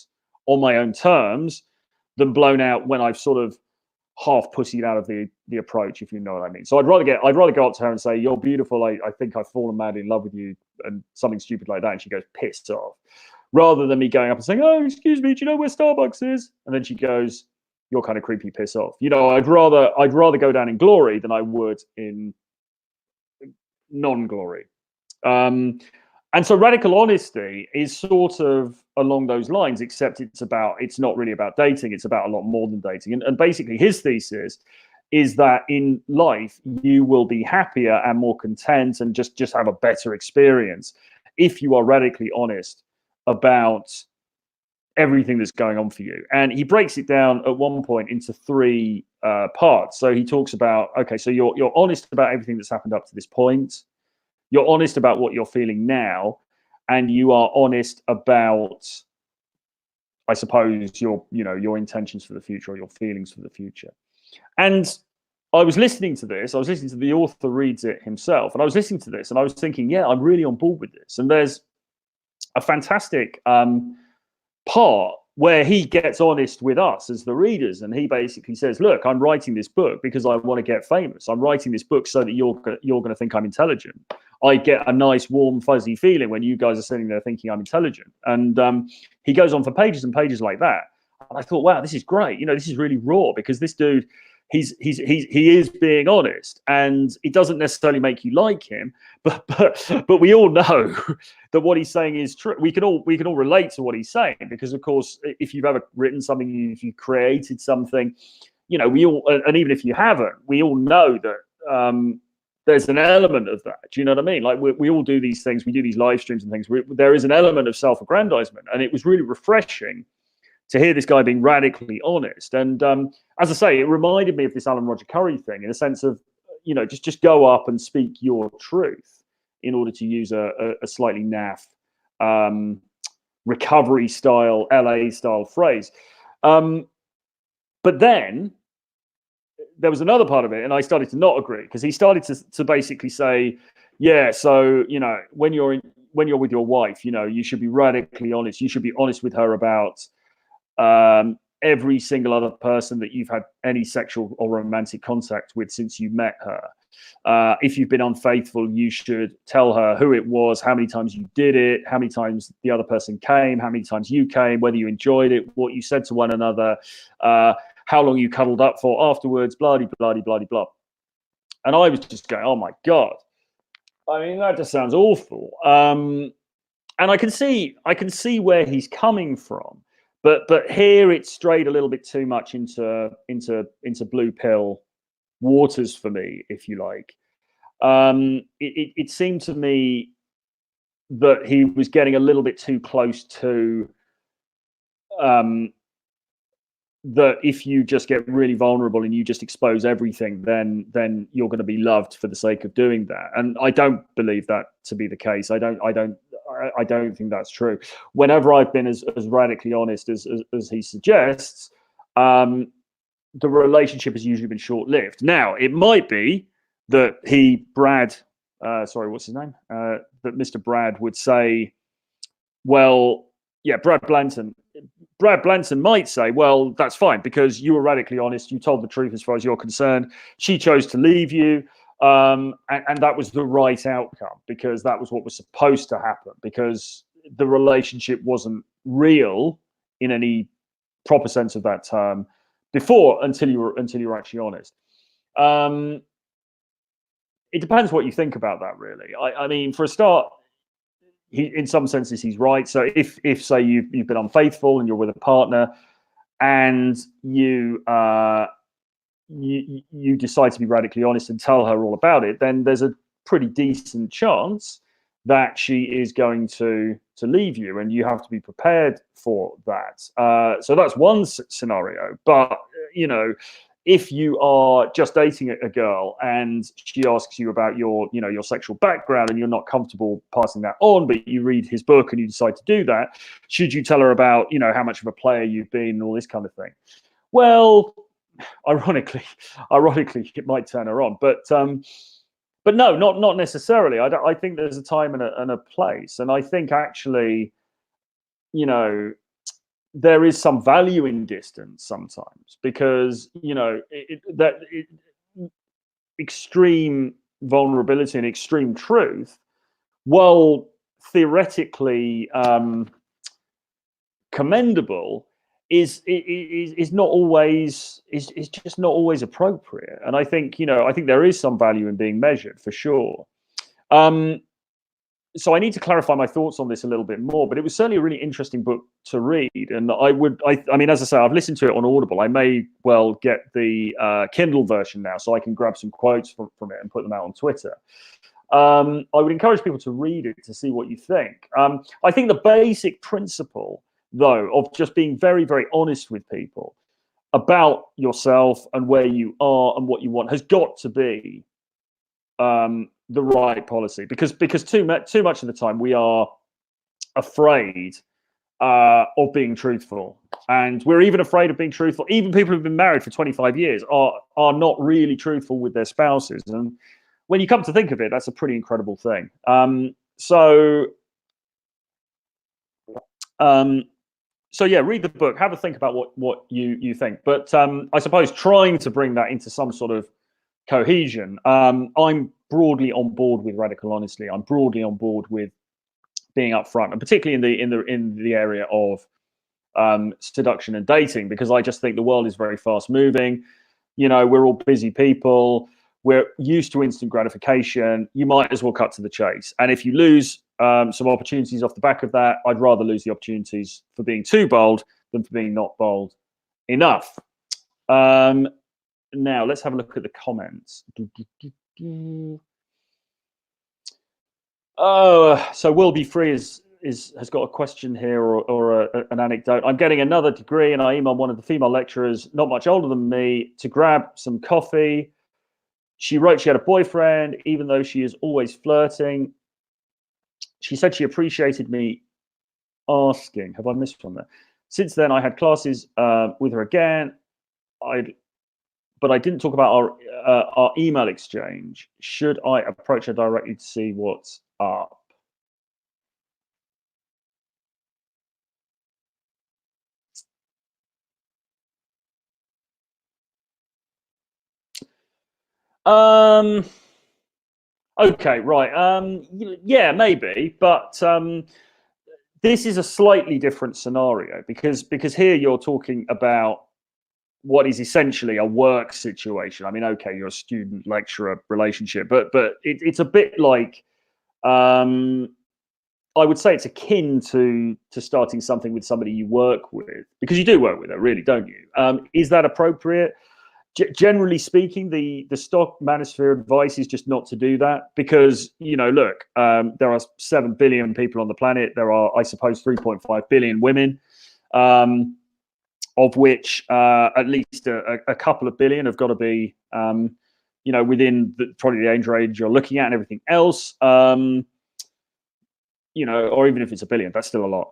on my own terms than blown out when I've sort of half pussied out of the approach, if you know what I mean. So I'd rather go up to her and say, "You're beautiful. I think I've fallen madly in love with you," and something stupid like that, and she goes pissed off, rather than me going up and saying, "Oh, excuse me, do you know where Starbucks is?" And then she goes, "You're kind of creepy, piss off." You know, I'd rather go down in glory than I would in non-glory. And so Radical Honesty is sort of along those lines, except it's not really about dating. It's about a lot more than dating. And basically his thesis is that in life, you will be happier and more content and just have a better experience if you are radically honest about everything that's going on for you. And he breaks it down at one point into three parts. So he talks about, okay, so you're honest about everything that's happened up to this point. You're honest about what you're feeling now, and you are honest about, I suppose, your intentions for the future, or your feelings for the future. And I was listening to this. I was listening to the author reads it himself, and I was listening to this, and I was thinking, yeah, I'm really on board with this. And there's a fantastic part where he gets honest with us as the readers, and he basically says, "Look, I'm writing this book because I want to get famous. I'm writing this book so that you're going to think I'm intelligent. I get a nice, warm, fuzzy feeling when you guys are sitting there thinking I'm intelligent." And he goes on for pages and pages like that. And I thought, wow, this is great. You know, this is really raw, because this dude, he is being honest, and it doesn't necessarily make you like him, but we all know that what he's saying is true. We can all relate to what he's saying, because of course, if you've ever written something, if you created something, you know, we all, and even if you haven't, we all know that there's an element of that. Do you know what I mean? Like we all do these things, we do these live streams and things. There is an element of self-aggrandizement, and it was really refreshing to hear this guy being radically honest. And as I say, it reminded me of this Alan Roger Curry thing, in the sense of, you know, just go up and speak your truth, in order to use a slightly naff recovery style, LA style phrase. But then there was another part of it, and I started to not agree, because he started to basically say, yeah, so, you know, when you're with your wife, you know, you should be radically honest. You should be honest with her about every single other person that you've had any sexual or romantic contact with since you met her. If you've been unfaithful, you should tell her who it was, how many times you did it, how many times the other person came, how many times you came, whether you enjoyed it, what you said to one another, how long you cuddled up for afterwards, blah, blah, blah, blah, blah. And I was just going, oh my God. I mean, that just sounds awful. And I can see where he's coming from, but here it strayed a little bit too much into blue pill waters for me, if you like. It seemed to me that he was getting a little bit too close to that if you just get really vulnerable and you just expose everything, then you're going to be loved for the sake of doing that. And I don't believe that to be the case. I don't think that's true. Whenever I've been as radically honest as he suggests, the relationship has usually been short-lived. Now, it might be that Brad, what's his name? That Mr. Brad would say, well, yeah, Brad Blanton might say, well, that's fine, because you were radically honest. You told the truth as far as you're concerned. She chose to leave you. And that was the right outcome, because that was what was supposed to happen, because the relationship wasn't real in any proper sense of that term before, until you were actually honest. It depends what you think about that, really. I mean, for a start, in some senses, he's right. So if say you've been unfaithful and you're with a partner, and you decide to be radically honest and tell her all about it, then there's a pretty decent chance that she is going to leave you, and you have to be prepared for that. So that's one scenario. But you know, if you are just dating a girl and she asks you about your sexual background, and you're not comfortable passing that on, but you read his book and you decide to do that, should you tell her about, you know, how much of a player you've been and all this kind of thing? Well, ironically, it might turn her on, but no, not necessarily. I think there's a time and a place, and I think actually, you know, there is some value in distance sometimes, because, you know, extreme vulnerability and extreme truth, while theoretically commendable, is not always is just not always appropriate. And I think there is some value in being measured, for sure. So I need to clarify my thoughts on this a little bit more, but it was certainly a really interesting book to read. And I mean, as I say, I've listened to it on Audible. I may well get the Kindle version now, so I can grab some quotes from it and put them out on Twitter. I would encourage people to read it to see what you think. I think the basic principle, though, of just being very, very honest with people about yourself and where you are and what you want has got to be the right policy, because too much of the time we are afraid of being truthful, and we're even afraid of being truthful. Even people who've been married for 25 years are not really truthful with their spouses, and when you come to think of it, that's a pretty incredible thing. So yeah, read the book, have a think about what you think, but I suppose trying to bring that into some sort of cohesion. I'm broadly on board with radical honesty. I'm broadly on board with being upfront, and particularly in the area of seduction and dating, because I just think the world is very fast moving. You know, we're all busy people. We're used to instant gratification. You might as well cut to the chase. And if you lose some opportunities off the back of that, I'd rather lose the opportunities for being too bold than for being not bold enough. Now let's have a look at the comments. So Will Be Free has got a question here or an anecdote. I'm getting another degree and I emailed one of the female lecturers, not much older than me, to grab some coffee. She wrote she had a boyfriend, even though she is always flirting. She said she appreciated me asking. Have I missed one there? Since then, I had classes with her again. But I didn't talk about our email exchange. Should I approach her directly to see what's up? Okay, right. Yeah, maybe, but this is a slightly different scenario because here you're talking about what is essentially a work situation. I mean, okay, you're a student lecturer relationship, but it's a bit like I would say it's akin to starting something with somebody you work with, because you do work with her, really, don't you? Is that appropriate? Generally speaking, the stock manosphere advice is just not to do that because, look, there are 7 billion people on the planet. There are, I suppose, 3.5 billion women, of which at least a couple of billion have got to be, within probably the age range you're looking at and everything else. Or even if it's a billion, that's still a lot.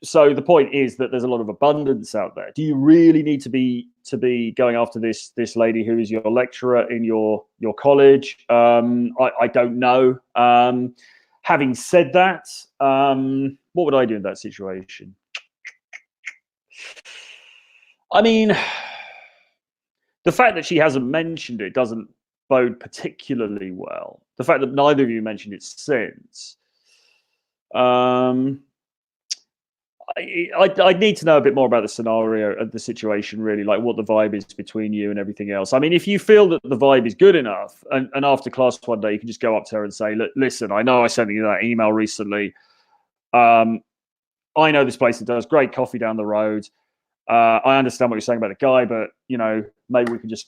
So the point is that there's a lot of abundance out there. Do you really need to be going after this lady who is your lecturer in your college? I don't know. Having said that, what would I do in that situation? I mean, the fact that she hasn't mentioned it doesn't bode particularly well. The fact that neither of you mentioned it since. I need to know a bit more about the scenario of the situation, really, like what the vibe is between you and everything else. I mean, if you feel that the vibe is good enough, and after class one day, you can just go up to her and say, listen, I know I sent you that email recently. I know this place that does great coffee down the road. I understand what you're saying about the guy, but, maybe we can just,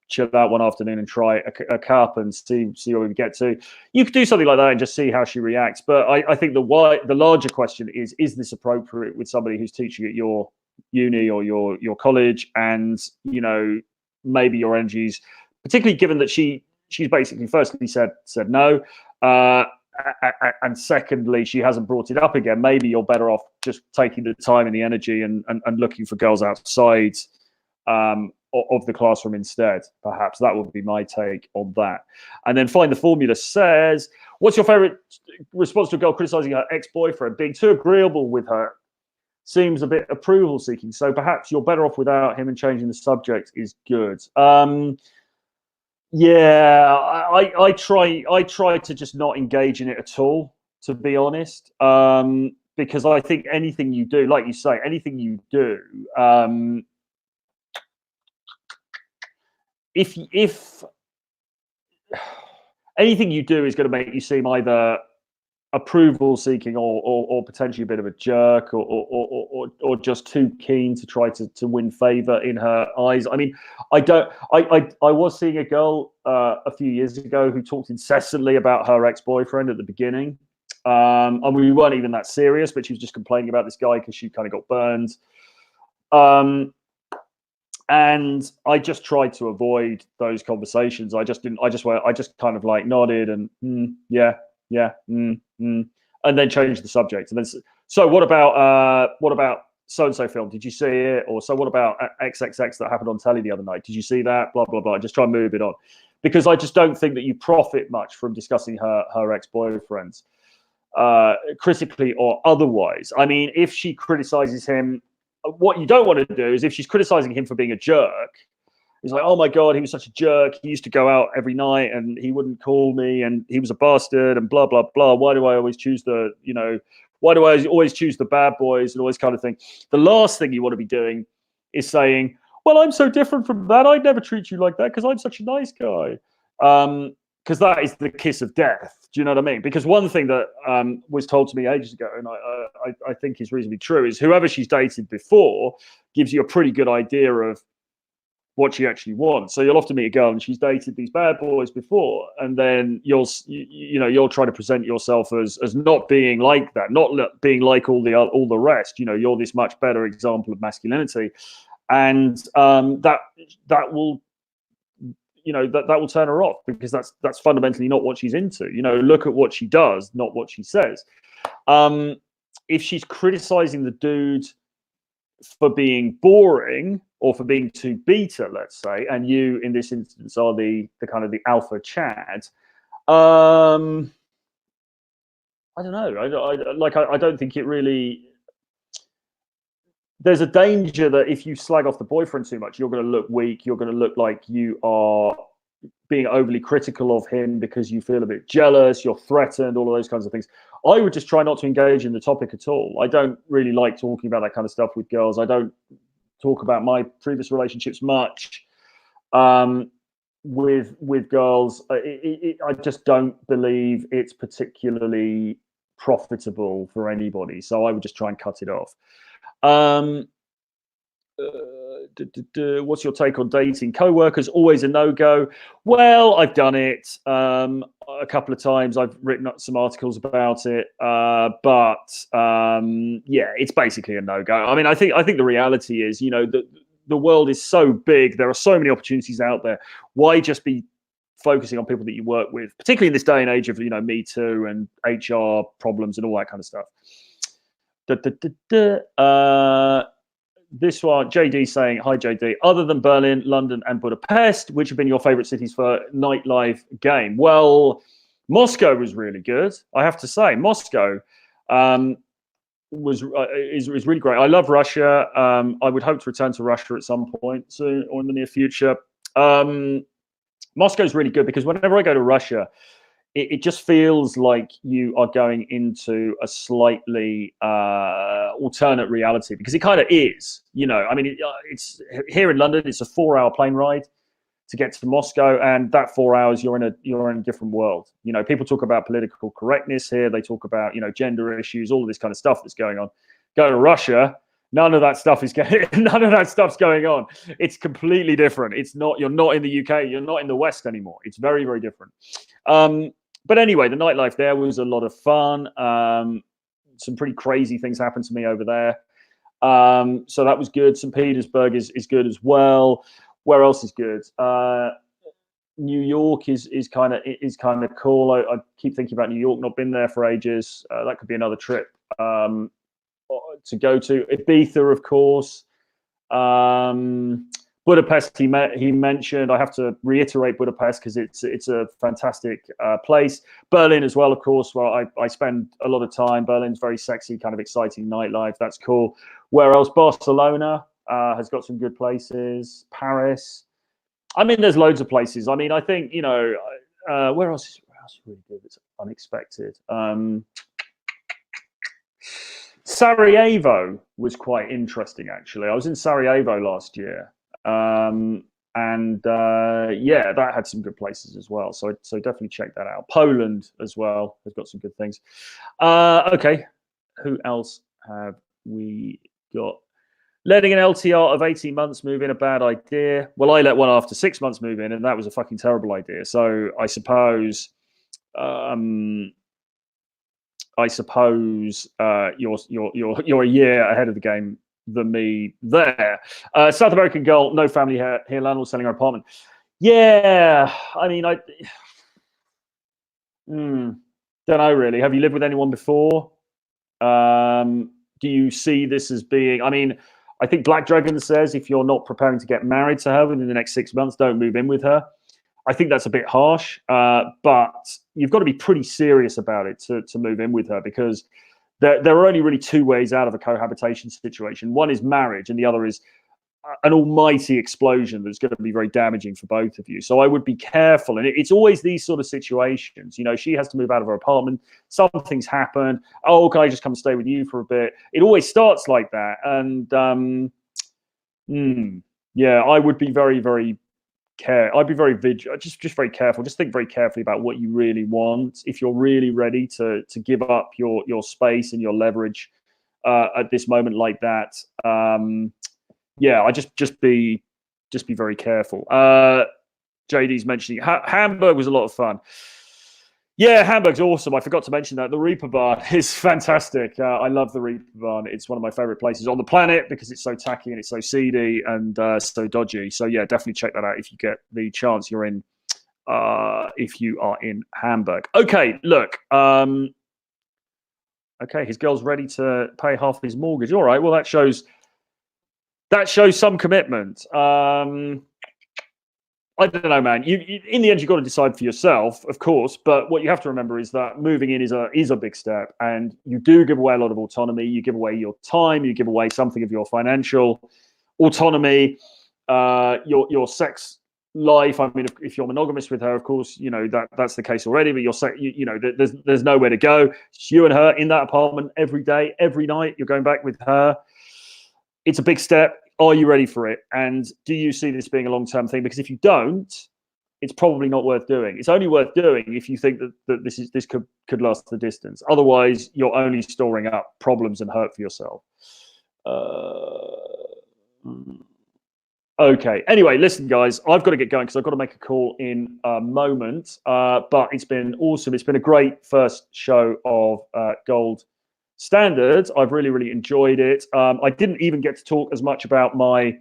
chill out one afternoon and try a cup and see where we get to. You could do something like that and just see how she reacts. But I think the larger question is this appropriate with somebody who's teaching at your uni or your college? And, maybe your energies, particularly given that she's basically firstly said no. And secondly, she hasn't brought it up again. Maybe you're better off just taking the time and the energy and looking for girls outside of the classroom instead. Perhaps that would be my take on that. And then Find the Formula says, what's your favorite response to a girl criticizing her ex-boyfriend? Being too agreeable with her seems a bit approval seeking, so perhaps you're better off without him and changing the subject is good. Yeah, I try to just not engage in it at all, to be honest, because I think anything you do, like you say, anything you do, if anything you do is going to make you seem either approval seeking or potentially a bit of a jerk or just too keen to try to win favor in her eyes. I mean, I was seeing a girl a few years ago who talked incessantly about her ex-boyfriend at the beginning. And we weren't even that serious, but she was just complaining about this guy because she kind of got burned. And I just tried to avoid those conversations. I just kind of like nodded and yeah, and then changed the subject. And then, so what about so and so film? Did you see it? Or so what about XXX that happened on telly the other night? Did you see that? Blah blah blah. Just try and move it on, because I just don't think that you profit much from discussing her ex-boyfriends, critically or otherwise. I mean, if she criticizes him, what you don't want to do is, if she's criticizing him for being a jerk, he's like, oh my God, he was such a jerk. He used to go out every night and he wouldn't call me and he was a bastard and blah, blah, blah. Why do I always choose the bad boys and all this kind of thing? The last thing you want to be doing is saying, well, I'm so different from that. I'd never treat you like that because I'm such a nice guy. Because that is the kiss of death. Do you know what I mean? Because one thing that was told to me ages ago, and I think is reasonably true, is whoever she's dated before gives you a pretty good idea of what she actually wants. So you'll often meet a girl and she's dated these bad boys before, and then you'll try to present yourself as not being like that, not being like all the rest. You're this much better example of masculinity, and that will that will turn her off, because that's fundamentally not what she's into. Look at what she does, not what she says. If she's criticizing the dude for being boring or for being too beta, let's say, and you in this instance are the kind of the alpha Chad, I don't know. I don't think it really. There's a danger that if you slag off the boyfriend too much, you're going to look weak. You're going to look like you are being overly critical of him because you feel a bit jealous, you're threatened, all of those kinds of things. I would just try not to engage in the topic at all. I don't really like talking about that kind of stuff with girls. I don't talk about my previous relationships much with girls. I just don't believe it's particularly profitable for anybody. So I would just try and cut it off. What's your take on dating co-workers? Always a no-go. Well, I've done it a couple of times. I've written up some articles about it, but yeah, it's basically a no-go. I mean, I think the reality is, the world is so big. There are so many opportunities out there. Why just be focusing on people that you work with, particularly in this day and age of Me Too and HR problems and all that kind of stuff. This one, JD saying, hi JD, other than Berlin, London and Budapest, which have been your favorite cities for nightlife game? Well, Moscow was really good, I have to say. Moscow is really great. I love Russia. I would hope to return to Russia at some point soon or in the near future. Moscow's really good because whenever I go to Russia, it just feels like you are going into a slightly alternate reality, because it kind of is. I mean, it's here in London. It's a 4-hour plane ride to get to Moscow, and that 4 hours you're in a different world. People talk about political correctness here. They talk about gender issues, all of this kind of stuff that's going on. Go to Russia. None of that stuff is going. None of that stuff's going on. It's completely different. It's not. You're not in the UK. You're not in the West anymore. It's very, very different. But anyway, the nightlife there was a lot of fun. Some pretty crazy things happened to me over there. So that was good. St. Petersburg is good as well. Where else is good? New York is kind of cool. I keep thinking about New York. Not been there for ages. That could be another trip to go to. Ibiza, of course. Budapest, he mentioned. I have to reiterate Budapest because it's a fantastic place. Berlin as well, of course, where I spend a lot of time. Berlin's very sexy, kind of exciting nightlife. That's cool. Where else? Barcelona has got some good places. Paris. I mean, there's loads of places. I mean, I think where else is really good? It's unexpected. Sarajevo was quite interesting, actually. I was in Sarajevo last year. Yeah, that had some good places as well. So definitely check that out. Poland as well has got some good things. Okay, who else have we got? Letting an LTR of 18 months move in, a bad idea. Well, I let one after 6 months move in, and that was a fucking terrible idea. So I suppose you're a year ahead of the game than me there. South American girl, no family here, landlord selling her apartment. Yeah, I mean, don't know really. Have you lived with anyone before? Do you see this as being? I mean, I think Black Dragon says if you're not preparing to get married to her within the next 6 months, don't move in with her. I think that's a bit harsh, but you've got to be pretty serious about it to move in with her, because there are only really two ways out of a cohabitation situation. One is marriage, and the other is an almighty explosion that's going to be very damaging for both of you. So I would be careful. And it's always these sort of situations. She has to move out of her apartment. Something's happened. Oh, can I just come stay with you for a bit? It always starts like that. And yeah, I would be very, very I'd be very vigilant, just very careful. Just think very carefully about what you really want. If you're really ready to give up your space and your leverage at this moment like that, yeah, I just be just be very careful. JD's mentioning Hamburg was a lot of fun. Yeah, Hamburg's awesome. I forgot to mention that. The Reaper Barn is fantastic. I love the Reaper Barn. It's one of my favorite places on the planet because it's so tacky and it's so seedy and so dodgy. So yeah, definitely check that out if you get the chance. You're in, if you are in Hamburg. Okay, look. Okay, his girl's ready to pay half his mortgage. All right, well that shows some commitment. I don't know, man. You in the end, you've got to decide for yourself, of course. But what you have to remember is that moving in is a big step, and you do give away a lot of autonomy. You give away your time. You give away something of your financial autonomy, your sex life. I mean, if you're monogamous with her, of course, you know that's the case already. But there's nowhere to go. It's you and her in that apartment every day, every night. You're going back with her. It's a big step. Are you ready for it? And do you see this being a long-term thing? Because if you don't, it's probably not worth doing. It's only worth doing if you think that this could last the distance. Otherwise, you're only storing up problems and hurt for yourself. Okay. Anyway, listen, guys, I've got to get going because I've got to make a call in a moment. But it's been awesome. It's been a great first show of Gold Standards. I've really enjoyed it. I didn't even get to talk as much about my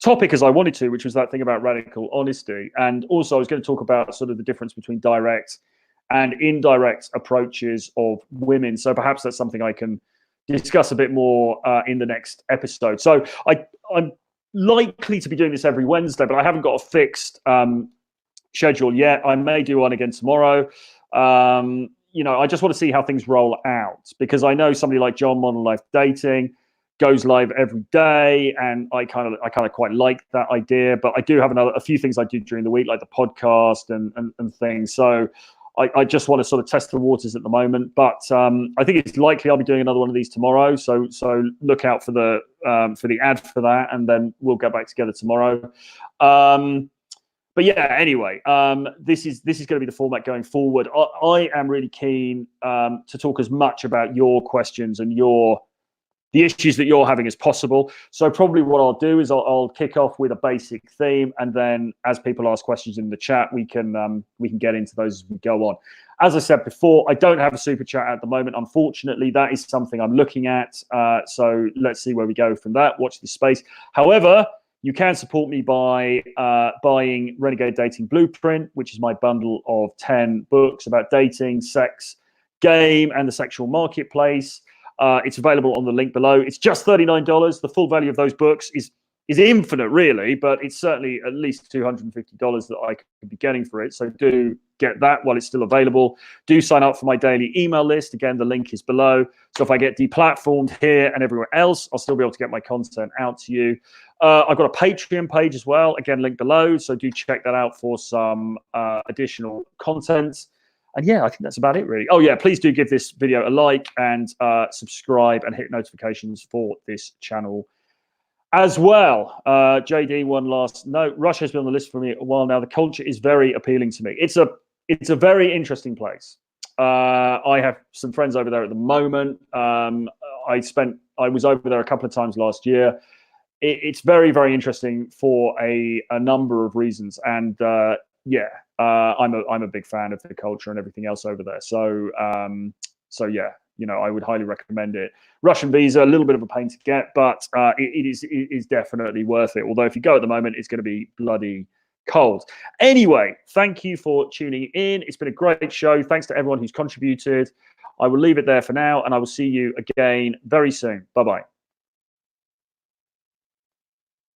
topic as I wanted to, which was that thing about radical honesty. And also I was going to talk about sort of the difference between direct and indirect approaches of women. So perhaps that's something I can discuss a bit more in the next episode. So I'm likely to be doing this every Wednesday, but I haven't got a fixed schedule yet. I may do one again tomorrow. I just want to see how things roll out, because I know somebody like John, Modern Life Dating, goes live every day, and I kind of quite like that idea. But I do have a few things I do during the week, like the podcast and things. So I just want to sort of test the waters at the moment. But I think it's likely I'll be doing another one of these tomorrow. So look out for the ad for that, and then we'll get back together tomorrow. But yeah, anyway, this is going to be the format going forward. I am really keen to talk as much about your questions and the issues that you're having as possible. So probably what I'll do is I'll kick off with a basic theme, and then as people ask questions in the chat, we can get into those as we go on. As I said before, I don't have a super chat at the moment. Unfortunately, that is something I'm looking at. So let's see where we go from that. Watch this space. However, you can support me by buying Renegade Dating Blueprint, which is my bundle of 10 books about dating, sex, game, and the sexual marketplace. It's available on the link below. It's just $39. The full value of those books is infinite, really, but it's certainly at least $250 that I could be getting for it. So do get that while it's still available. Do sign up for my daily email list. Again, the link is below. So if I get deplatformed here and everywhere else, I'll still be able to get my content out to you. I've got a Patreon page as well. Again, link below. So do check that out for some additional content. And yeah, I think that's about it, really. Oh yeah, please do give this video a like and subscribe and hit notifications for this channel as well. JD, one last note. Russia has been on the list for me a while now. The culture is very appealing to me. It's a very interesting place. I have some friends over there at the moment. I was over there a couple of times last year. It's very, very interesting for a number of reasons. And yeah, I'm a big fan of the culture and everything else over there. So yeah, I would highly recommend it. Russian visa, a little bit of a pain to get, but it is definitely worth it. Although if you go at the moment, it's going to be bloody cold. Anyway, thank you for tuning in. It's been a great show. Thanks to everyone who's contributed. I will leave it there for now, and I will see you again very soon. Bye-bye.